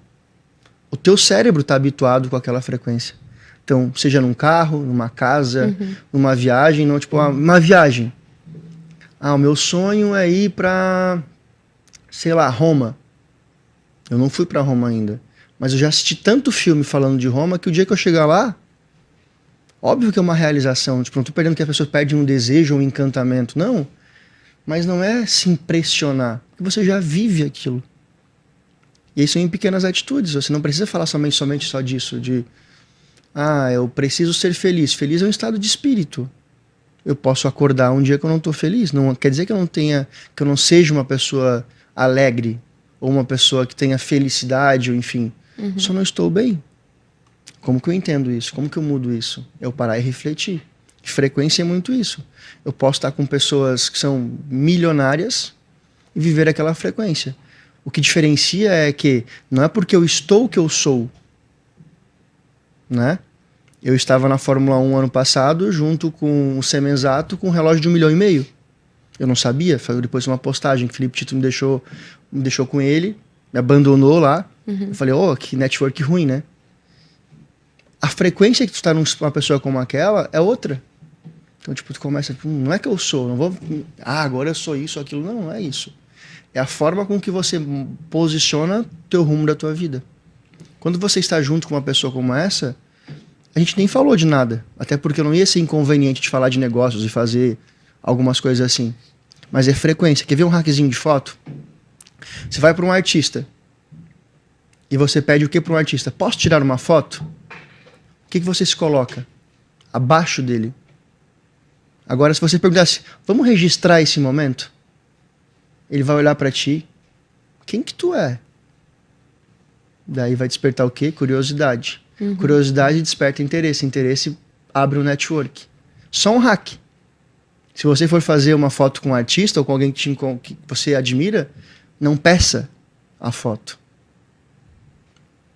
O teu cérebro está habituado com aquela frequência. Então, seja num carro, numa casa, numa viagem, não tipo uma viagem. O meu sonho é ir para, sei lá, Roma. Eu não fui para Roma ainda. Mas eu já assisti tanto filme falando de Roma que o dia que eu chegar lá, óbvio que é uma realização. Tipo, não estou perdendo que a pessoa perde um desejo, um encantamento. Não. Mas não é se impressionar. Porque você já vive aquilo. E isso é em pequenas atitudes. Você não precisa falar somente só disso. De, eu preciso ser feliz. Feliz é um estado de espírito. Eu posso acordar um dia que eu não estou feliz. Não quer dizer que eu não seja uma pessoa alegre. Ou uma pessoa que tenha felicidade, ou enfim. Só não estou bem. Como que eu entendo isso? Como que eu mudo isso? Eu parar e refletir. Frequência é muito isso. Eu posso estar com pessoas que são milionárias e viver aquela frequência. O que diferencia é que não é porque eu estou que eu sou, né? Eu estava na Fórmula 1 ano passado, junto com o Semenzato, com um relógio de 1,5 milhão. Eu não sabia, foi depois de uma postagem que o Felipe Tito me deixou com ele, me abandonou lá. Eu falei, que network ruim, né? A frequência que tu está numa pessoa como aquela é outra. Então, tipo, tu começa, não é que eu sou, não vou... agora eu sou isso, aquilo. Não, não é isso. É a forma com que você posiciona o teu rumo da tua vida. Quando você está junto com uma pessoa como essa, a gente nem falou de nada. Até porque não ia ser inconveniente de falar de negócios e fazer algumas coisas assim. Mas é frequência. Quer ver um hackzinho de foto? Você vai para um artista e você pede o que para um artista? Posso tirar uma foto? O que você se coloca? Abaixo dele. Agora, se você perguntasse, vamos registrar esse momento? Ele vai olhar para ti. Quem que tu é? Daí vai despertar o quê? Curiosidade. Curiosidade desperta interesse. Interesse abre um network. Só um hack. Se você for fazer uma foto com um artista ou com alguém que você admira, não peça a foto.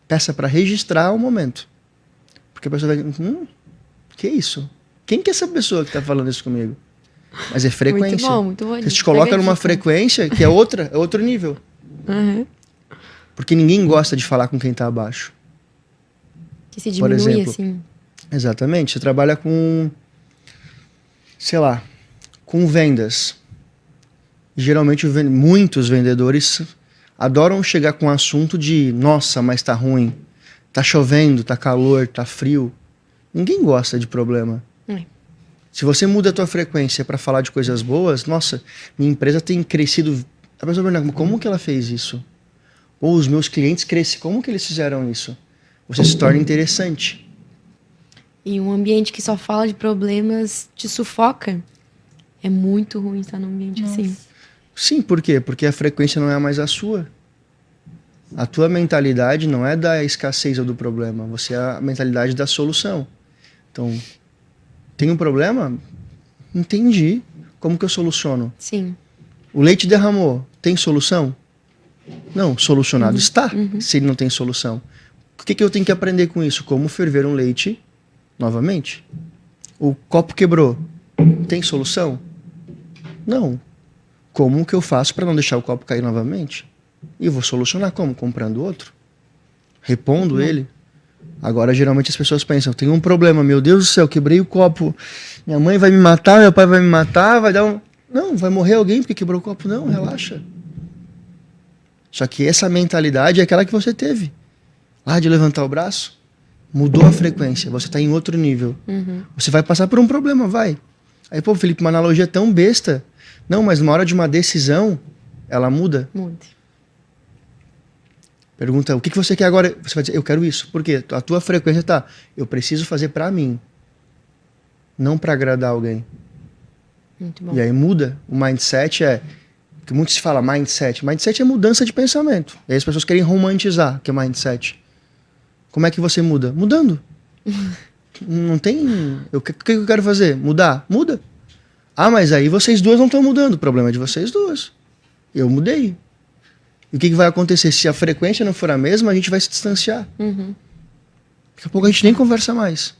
Peça para registrar o momento. Porque a pessoa vai... que isso? Quem que é essa pessoa que está falando isso comigo? Mas é frequência. Muito bom. Você te coloca numa frequência que é outro nível. Porque ninguém gosta de falar com quem está abaixo. Que se diminui, por exemplo, assim. Exatamente. Você trabalha com, sei lá, com vendas. Geralmente muitos vendedores adoram chegar com o assunto de nossa, mas tá ruim. Tá chovendo, tá calor, tá frio. Ninguém gosta de problema. Se você muda a tua frequência para falar de coisas boas, nossa, minha empresa tem crescido. A pessoa pergunta, como que ela fez isso? Ou os meus clientes crescem, como que eles fizeram isso? Você se torna interessante. E um ambiente que só fala de problemas te sufoca. É muito ruim estar num ambiente assim. Sim, por quê? Porque a frequência não é mais a sua. A tua mentalidade não é da escassez ou do problema. Você é a mentalidade da solução. Então, tem um problema? Entendi. Como que eu soluciono? Sim. O leite derramou. Tem solução? Não, solucionado está, se ele não tem solução. O que eu tenho que aprender com isso? Como ferver um leite novamente. O copo quebrou. Tem solução? Não. Como que eu faço para não deixar o copo cair novamente? E eu vou solucionar como? Comprando outro? Repondo ele? Agora, geralmente, as pessoas pensam, tem um problema, meu Deus do céu, quebrei o copo, minha mãe vai me matar, meu pai vai me matar, vai dar um... Não, vai morrer alguém porque quebrou o copo. Não, relaxa. Só que essa mentalidade é aquela que você teve. Lá de levantar o braço, mudou a frequência, você está em outro nível. Você vai passar por um problema, vai. Aí, pô, Felipe, uma analogia tão besta. Não, mas na hora de uma decisão, ela muda. Muda. Pergunta, o que você quer agora? Você vai dizer, eu quero isso. Por quê? A tua frequência tá, eu preciso fazer pra mim. Não pra agradar alguém. Muito bom. E aí muda. O mindset que muito se fala mindset. Mindset é mudança de pensamento. E aí as pessoas querem romantizar o que é mindset. Como é que você muda? Mudando. Não tem... O que eu quero fazer? Mudar? Muda. Ah, mas aí vocês duas não estão mudando. O problema é de vocês duas. Eu mudei. E o que vai acontecer? Se a frequência não for a mesma, a gente vai se distanciar. Daqui a pouco a gente nem conversa mais.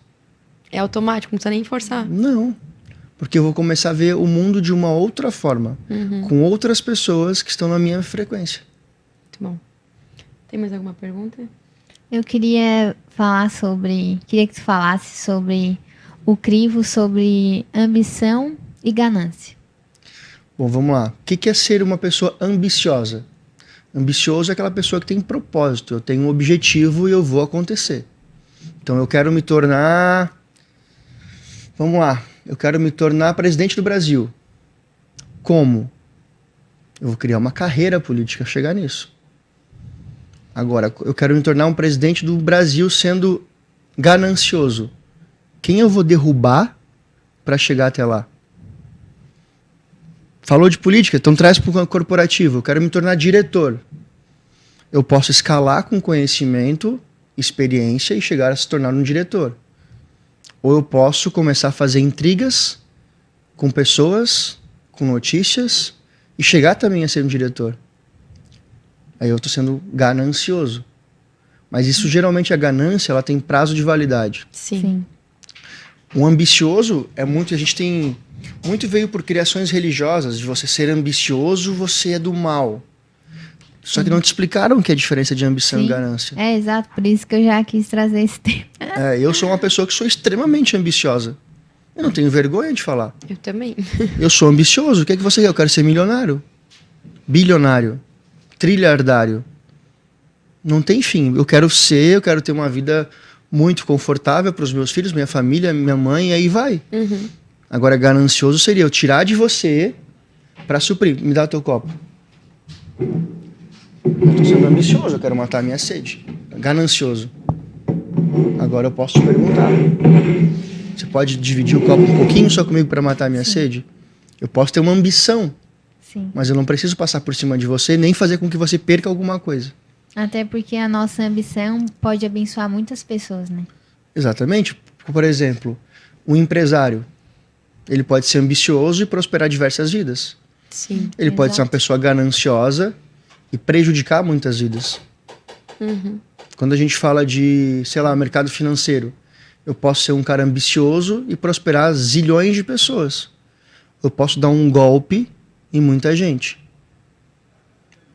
É automático, não precisa nem forçar. Não. Porque eu vou começar a ver o mundo de uma outra forma. Com outras pessoas que estão na minha frequência. Muito bom. Tem mais alguma pergunta? Eu queria queria que tu falasse sobre o crivo, sobre ambição e ganância. Bom, vamos lá. O que é ser uma pessoa ambiciosa? Ambicioso é aquela pessoa que tem propósito. Eu tenho um objetivo e eu vou acontecer. Então eu quero me tornar... Vamos lá. Eu quero me tornar presidente do Brasil. Como? Eu vou criar uma carreira política a chegar nisso. Agora, eu quero me tornar um presidente do Brasil sendo ganancioso. Quem eu vou derrubar para chegar até lá? Falou de política, então traz para o corporativo. Eu quero me tornar diretor. Eu posso escalar com conhecimento, experiência e chegar a se tornar um diretor. Ou eu posso começar a fazer intrigas com pessoas, com notícias, e chegar também a ser um diretor. Aí eu estou sendo ganancioso. Mas isso geralmente, a ganância, ela tem prazo de validade. Sim. O ambicioso é muito... A gente tem... Muito veio por criações religiosas, de você ser ambicioso, você é do mal. Só que não te explicaram que é a diferença de ambição e ganância. É, exato. Por isso que eu já quis trazer esse tema. Eu sou uma pessoa que sou extremamente ambiciosa. Eu não tenho vergonha de falar. Eu também. Eu sou ambicioso. O que é que você quer? Eu quero ser milionário. Bilionário. Trilhardário. Não tem fim. Eu quero ter uma vida muito confortável para os meus filhos, minha família, minha mãe, e aí vai. Uhum. Agora, ganancioso seria eu tirar de você para suprir. Me dá o teu copo. Eu tô sendo ambicioso, eu quero matar a minha sede. Ganancioso. Agora eu posso te perguntar. Você pode dividir o copo um pouquinho só comigo para matar a minha sede? Eu posso ter uma ambição, mas eu não preciso passar por cima de você, nem fazer com que você perca alguma coisa. Até porque a nossa ambição pode abençoar muitas pessoas, né? Exatamente. Por exemplo, um empresário, ele pode ser ambicioso e prosperar diversas vidas. Sim. Ele pode ser uma pessoa gananciosa e prejudicar muitas vidas. Uhum. Quando a gente fala de, sei lá, mercado financeiro, eu posso ser um cara ambicioso e prosperar zilhões de pessoas. Eu posso dar um golpe em muita gente.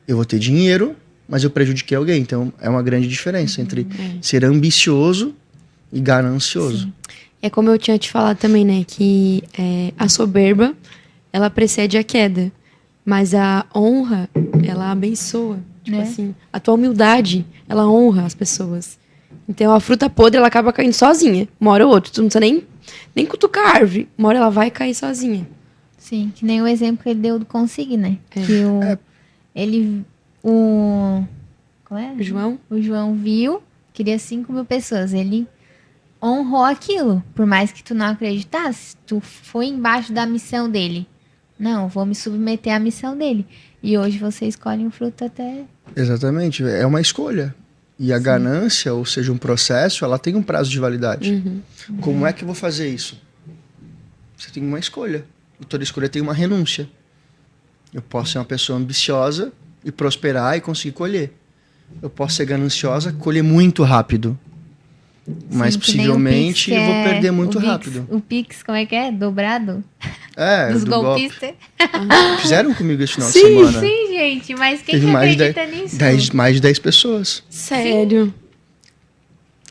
Eu vou ter dinheiro, mas eu prejudiquei alguém. Então, é uma grande diferença entre ser ambicioso e ganancioso. Sim. É como eu tinha te falado também, né? Que a soberba, ela precede a queda. Mas a honra, ela abençoa. Tipo assim, a tua humildade, ela honra as pessoas. Então, a fruta podre, ela acaba caindo sozinha. Uma hora ou outra. Tu não precisa nem cutucar a árvore. Uma hora ela vai cair sozinha. Sim, que nem o exemplo que ele deu do Consig, né? Que qual é? O João viu, queria 5.000 pessoas. Ele honrou aquilo. Por mais que tu não acreditasse, tu foi embaixo da missão dele. Não, vou me submeter à missão dele. E hoje você escolhe um fruto até... Exatamente, é uma escolha. E a ganância, ou seja, um processo, ela tem um prazo de validade. Uhum. Como é que eu vou fazer isso? Você tem uma escolha. E toda escolha tem uma renúncia. Eu posso ser uma pessoa ambiciosa e prosperar e conseguir colher. Eu posso ser gananciosa, colher muito rápido. Mas possivelmente eu vou perder muito rápido. O Pix, como é que é? Dobrado? Dos do golpistas. Fizeram comigo esse final de semana. Sim, gente. Mas quem Teve que mais acredita nisso? mais de 10 pessoas. Sério?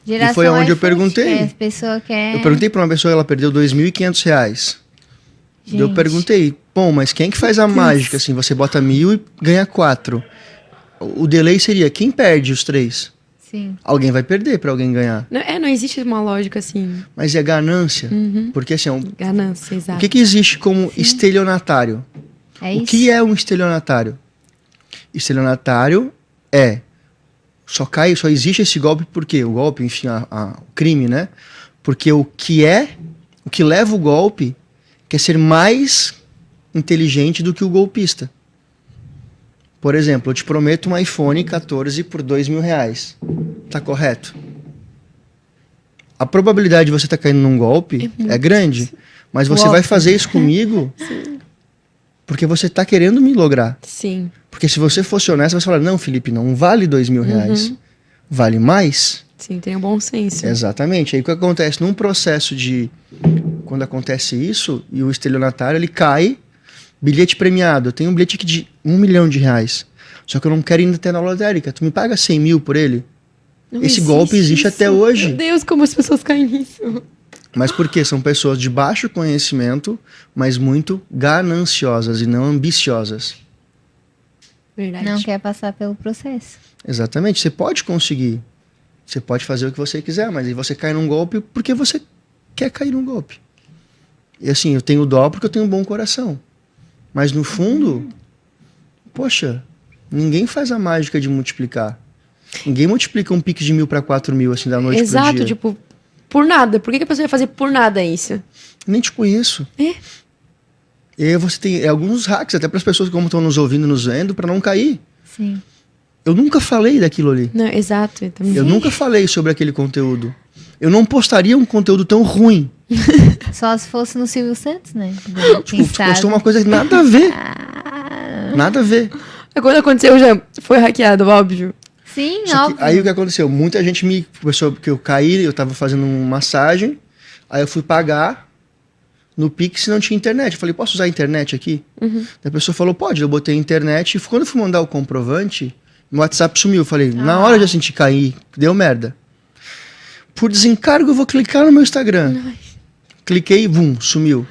Geração E foi onde eu iFood, perguntei. As pessoas querem... Eu perguntei para uma pessoa, ela perdeu R$2.500. Eu perguntei, bom, mas quem é que faz a mágica? Assim, você bota 1.000 e ganha 4. O delay seria, quem perde os 3? Sim. Alguém vai perder para alguém ganhar. Não existe uma lógica assim. Mas é ganância. Uhum. Porque assim, ganância, exato. O que existe como estelionatário? É isso? O que é um estelionatário? Estelionatário só existe esse golpe porque o golpe, enfim, o crime, né? Porque o que leva o golpe quer ser mais inteligente do que o golpista. Por exemplo, eu te prometo um iPhone 14 por R$2.000. Tá correto? A probabilidade de você estar caindo num golpe é grande. Mas você vai fazer isso comigo porque você está querendo me lograr. Sim. Porque se você fosse honesto, você falar, não, Felipe, não vale R$2.000. Vale mais? Sim, tem um bom senso. Exatamente. Aí o que acontece? Num processo quando acontece isso, e o estelionatário, ele cai, bilhete premiado. Eu tenho um bilhete aqui de R$1 milhão. Só que eu não quero ainda ter na lotérica. Tu me paga 100 mil por ele? Esse golpe existe até hoje. Meu Deus, como as pessoas caem nisso. Mas por quê? São pessoas de baixo conhecimento, mas muito gananciosas e não ambiciosas. Verdade. Não quer passar pelo processo. Exatamente. Você pode conseguir. Você pode fazer o que você quiser, mas aí você cai num golpe porque você quer cair num golpe. E assim, eu tenho dó porque eu tenho um bom coração. Mas no fundo, poxa, ninguém faz a mágica de multiplicar. Ninguém multiplica um Pix de 1.000 para 4.000 assim da noite pro dia. Exato, tipo, por nada. Por que a pessoa vai fazer por nada isso? Nem te conheço. É. E aí você tem alguns hacks, até para as pessoas como estão nos ouvindo, nos vendo, para não cair. Sim. Eu nunca falei daquilo ali. Não, exato. Eu nunca falei sobre aquele conteúdo. Eu não postaria um conteúdo tão ruim. Só se fosse no Silvio Santos, né? Tipo, tu postou uma coisa que nada a ver. Nada a ver. Quando aconteceu, já foi hackeado, óbvio. Sim, Só que óbvio. aí o que aconteceu? Muita gente me começou, porque eu caí, eu tava fazendo uma massagem, aí eu fui pagar no Pix e não tinha internet. Eu falei, posso usar a internet aqui? Daí a pessoa falou, pode. Eu botei a internet e quando eu fui mandar o comprovante, meu WhatsApp sumiu. Eu falei, na hora de eu sentir cair, deu merda. Por desencargo, eu vou clicar no meu Instagram. Cliquei e, bum, sumiu.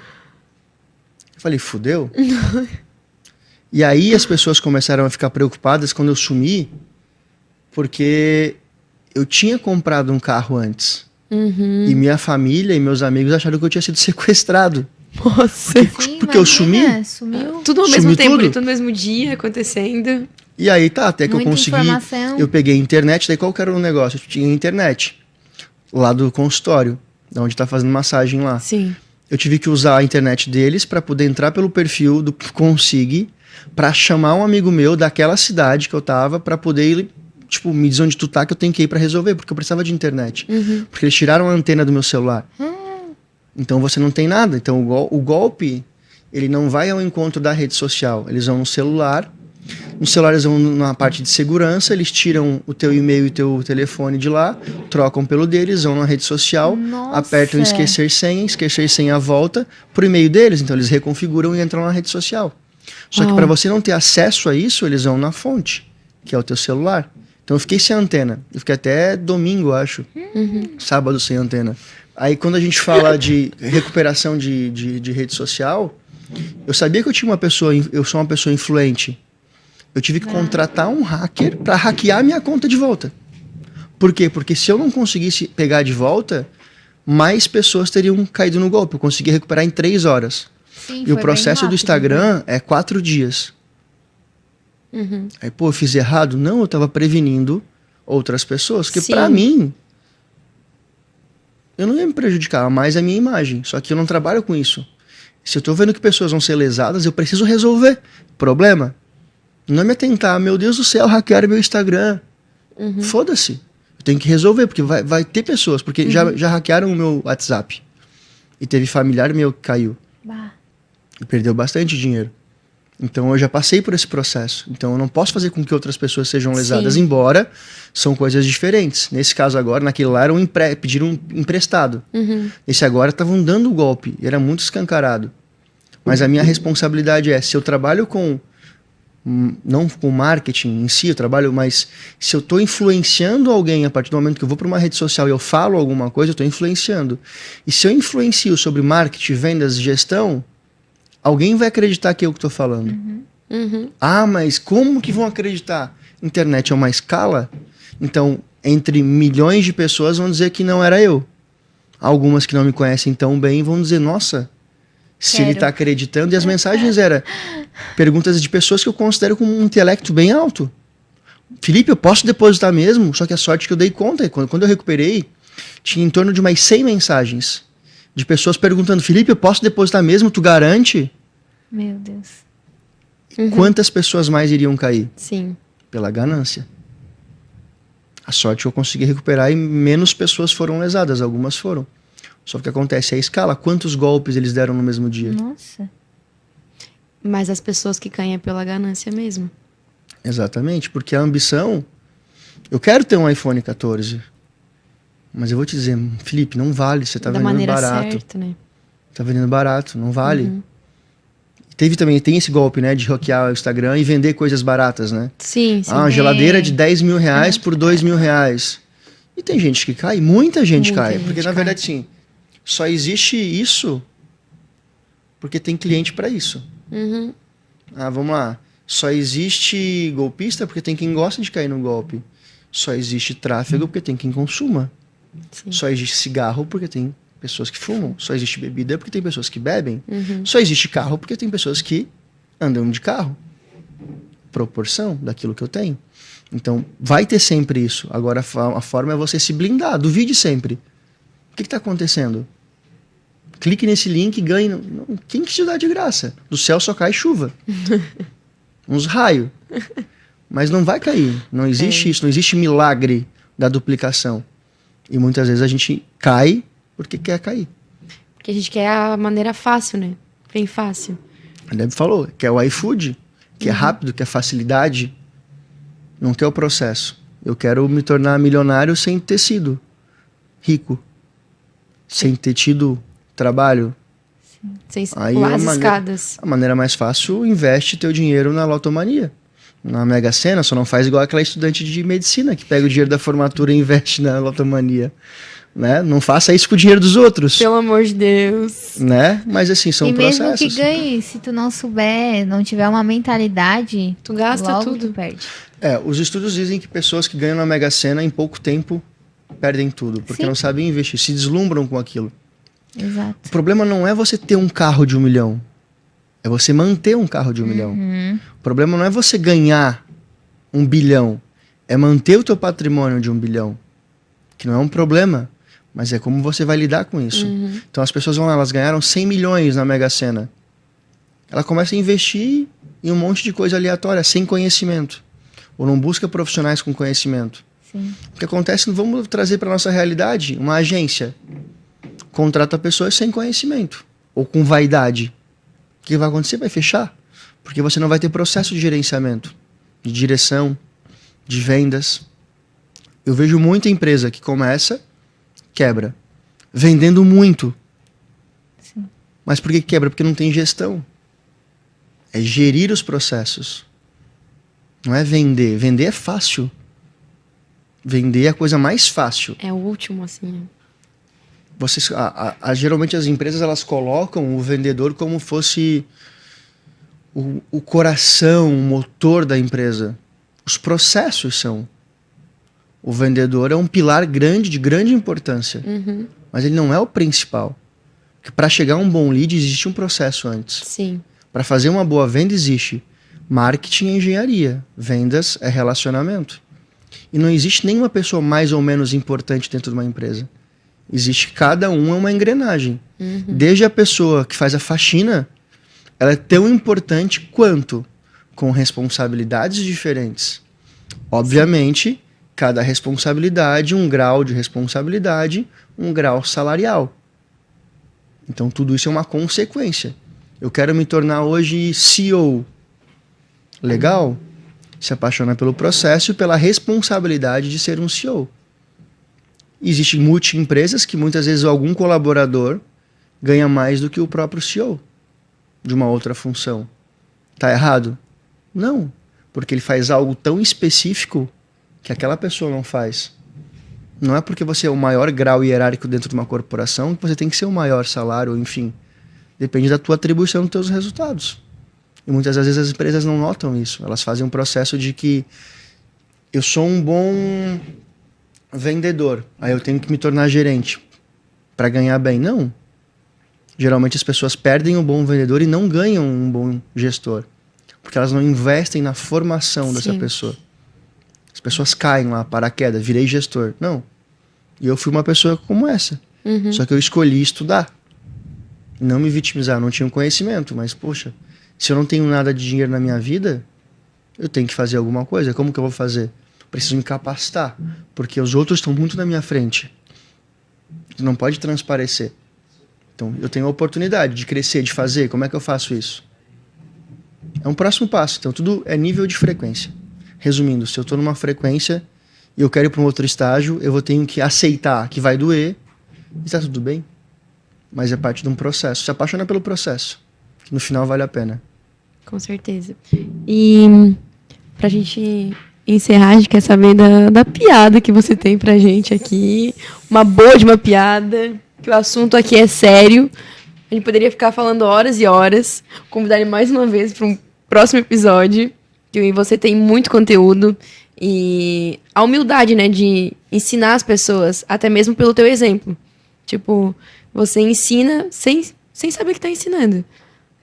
Eu falei, fudeu? E aí as pessoas começaram a ficar preocupadas quando eu sumi, porque eu tinha comprado um carro antes. E minha família e meus amigos acharam que eu tinha sido sequestrado. Nossa. Sim, porque eu sumi. Sumiu. Tudo ao Sumiu mesmo tempo, tudo? tudo no mesmo dia acontecendo. E aí tá, até que Muita eu consegui. informação. Eu peguei a internet, daí qual que era o negócio? Eu tinha internet lá do consultório, da onde tá fazendo massagem lá. Sim. Eu tive que usar a internet deles para poder entrar pelo perfil do Consig, para chamar um amigo meu daquela cidade que eu tava, para poder ele, tipo, me dizer onde tu tá que eu tenho que ir para resolver, porque eu precisava de internet. Porque eles tiraram a antena do meu celular. Então você não tem nada. Então o golpe, ele não vai ao encontro da rede social. Eles vão no celular. No celular eles vão na parte de segurança, eles tiram o teu e-mail e teu telefone de lá, trocam pelo deles, vão na rede social, Nossa. apertam esquecer senha volta pro e-mail deles. Então eles reconfiguram e entram na rede social. Só que para você não ter acesso a isso, eles vão na fonte, que é o teu celular. Então eu fiquei sem antena. Eu fiquei até domingo, acho. Sábado sem antena. Aí quando a gente fala de recuperação de rede social, eu sabia que eu sou uma pessoa influente. Eu tive que contratar um hacker para hackear minha conta de volta. Por quê? Porque se eu não conseguisse pegar de volta, mais pessoas teriam caído no golpe. Eu consegui recuperar em 3 horas. Sim, E o foi processo bem do rápido. Instagram é 4 dias. Aí, pô, eu fiz errado? Não, eu tava prevenindo outras pessoas. Porque Sim. pra mim, eu não ia me prejudicar, mais a minha imagem. Só que eu não trabalho com isso. Se eu tô vendo que pessoas vão ser lesadas, eu preciso resolver. Problema? Não é me atentar, meu Deus do céu, hackearam meu Instagram. Foda-se. Eu tenho que resolver, porque vai ter pessoas. Porque já hackearam o meu WhatsApp. E teve familiar meu que caiu. Bah. E perdeu bastante dinheiro. Então eu já passei por esse processo. Então eu não posso fazer com que outras pessoas sejam lesadas, Sim. embora são coisas diferentes. Nesse caso agora, naquele lá, pediram emprestado. Esse agora estavam dando o golpe. E era muito escancarado. Mas a minha responsabilidade é, se eu trabalho com... Não com marketing em si, eu trabalho, mas se eu estou influenciando alguém a partir do momento que eu vou para uma rede social e eu falo alguma coisa, eu estou influenciando. E se eu influencio sobre marketing, vendas e gestão, alguém vai acreditar que eu que estou falando. Ah, mas como que vão acreditar? Internet é uma escala, então entre milhões de pessoas vão dizer que não era eu. Algumas que não me conhecem tão bem vão dizer, nossa, se ele está acreditando. E as mensagens eram perguntas de pessoas que eu considero com um intelecto bem alto. Felipe, eu posso depositar mesmo? Só que a sorte que eu dei conta, quando eu recuperei, tinha em torno de mais 100 mensagens de pessoas perguntando, Felipe, eu posso depositar mesmo? Tu garante? Meu Deus. Quantas pessoas mais iriam cair? Sim. Pela ganância. A sorte que eu consegui recuperar e menos pessoas foram lesadas, algumas foram. Só que o que acontece é a escala. Quantos golpes eles deram no mesmo dia? Nossa. Mas as pessoas que caem é pela ganância mesmo. Exatamente, porque a ambição... Eu quero ter um iPhone 14, mas eu vou te dizer, Felipe, não vale, você tá da vendendo maneira barato. certa, né? Tá vendendo barato, não vale. Tem esse golpe, né, de hackear o Instagram e vender coisas baratas, né? Sim, sim. Uma geladeira de 10 mil reais por 2 mil reais. E tem gente que cai, muita gente Muita cai. gente Porque, na cai. verdade, sim, só existe isso porque tem cliente para isso. Ah, vamos lá. Só existe golpista porque tem quem gosta de cair no golpe. Só existe tráfego porque tem quem consuma. Sim. Só existe cigarro porque tem pessoas que fumam. Só existe bebida porque tem pessoas que bebem. Só existe carro porque tem pessoas que andam de carro. Proporção daquilo que eu tenho. Então, vai ter sempre isso. Agora, a forma é você se blindar. Duvide sempre. O que está acontecendo? Clique nesse link e ganhe. Quem que te dá de graça? Do céu só cai chuva. Uns raios. Mas não vai cair. Não existe isso. Não existe milagre da duplicação. E muitas vezes a gente cai porque quer cair. Porque a gente quer a maneira fácil, né? Bem fácil. A Deb falou, quer o iFood, quer rápido, quer facilidade, não quer o processo. Eu quero me tornar milionário sem ter sido rico, sem ter tido trabalho. Sem pular as escadas. A maneira mais fácil, investe teu dinheiro na lotomania. Na Mega Sena, só não faz igual aquela estudante de medicina que pega o dinheiro da formatura e investe na lotomania. Né? Não faça isso com o dinheiro dos outros. Pelo amor de Deus. Né? Mas assim, são processos. E mesmo que ganhe, se tu não souber, não tiver uma mentalidade, tu gasta logo tudo. Tu perde. Os estudos dizem que pessoas que ganham na Mega Sena em pouco tempo perdem tudo, porque não sabem investir, se deslumbram com aquilo. Exato. O problema não é você ter um carro de 1 milhão, é você manter um carro de 1 milhão. O problema não é você ganhar 1 bilhão, é manter o teu patrimônio de 1 bilhão, que não é um problema, mas é como você vai lidar com isso. Então as pessoas vão lá, elas ganharam 100 milhões na Mega Sena. Ela começa a investir em um monte de coisa aleatória, sem conhecimento. Ou não busca profissionais com conhecimento. Sim. O que acontece, vamos trazer para nossa realidade, uma agência contrata pessoas sem conhecimento, ou com vaidade. O que vai acontecer? Vai fechar. Porque você não vai ter processo de gerenciamento, de direção, de vendas. Eu vejo muita empresa que começa, quebra, vendendo muito. Sim. Mas por que quebra? Porque não tem gestão. É gerir os processos. Não é vender. Vender é fácil. Vender é a coisa mais fácil. É o último, assim. Geralmente as empresas elas colocam o vendedor como fosse o coração, o motor da empresa. Os processos são. O vendedor é um pilar grande, de grande importância. Mas ele não é o principal. Porque para chegar a um bom lead existe um processo antes. Sim. Para fazer uma boa venda existe marketing é engenharia. Vendas é relacionamento. E não existe nenhuma pessoa mais ou menos importante dentro de uma empresa. Existe cada um é uma engrenagem. Desde a pessoa que faz a faxina, ela é tão importante quanto, com responsabilidades diferentes. Obviamente, cada responsabilidade, um grau de responsabilidade, um grau salarial. Então tudo isso é uma consequência. Eu quero me tornar hoje CEO. Legal? Se apaixona pelo processo e pela responsabilidade de ser um CEO. Existem multi-empresas que muitas vezes algum colaborador ganha mais do que o próprio CEO de uma outra função. Tá errado? Não, porque ele faz algo tão específico que aquela pessoa não faz. Não é porque você é o maior grau hierárquico dentro de uma corporação que você tem que ser o maior salário, enfim. Depende da tua atribuição dos teus resultados. E muitas vezes as empresas não notam isso. Elas fazem um processo de que eu sou um bom vendedor, aí eu tenho que me tornar gerente para ganhar bem. Não. Geralmente as pessoas perdem um bom vendedor e não ganham um bom gestor. Porque elas não investem na formação dessa pessoa. As pessoas caem lá, paraquedas, virei gestor. Não. E eu fui uma pessoa como essa. Só que eu escolhi estudar. Não me vitimizar, não tinha um conhecimento. Mas, poxa, se eu não tenho nada de dinheiro na minha vida, eu tenho que fazer alguma coisa. Como que eu vou fazer? Preciso me capacitar. Porque os outros estão muito na minha frente. Não pode transparecer. Então, eu tenho a oportunidade de crescer, de fazer. Como é que eu faço isso? É um próximo passo. Então, tudo é nível de frequência. Resumindo, se eu estou numa frequência e eu quero ir para um outro estágio, eu vou ter que aceitar que vai doer. E está tudo bem. Mas é parte de um processo. Se apaixona pelo processo. Que no final vale a pena. Com certeza. E pra gente encerrar, a gente quer saber da piada que você tem pra gente aqui. Uma boa de uma piada. Que o assunto aqui é sério. A gente poderia ficar falando horas e horas. Convidar ele mais uma vez para um próximo episódio. Que você tem muito conteúdo. E a humildade, né? De ensinar as pessoas. Até mesmo pelo teu exemplo. Tipo, você ensina sem saber que tá ensinando.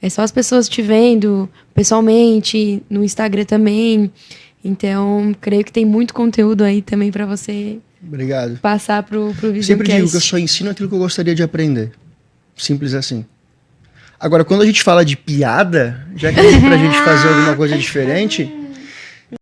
É só as pessoas te vendo pessoalmente, no Instagram também. Então, creio que tem muito conteúdo aí também para você. Obrigado. Passar pro Visioncast. Sempre digo que eu só ensino aquilo que eu gostaria de aprender. Simples assim. Agora, quando a gente fala de piada, já que é pra gente fazer alguma coisa diferente,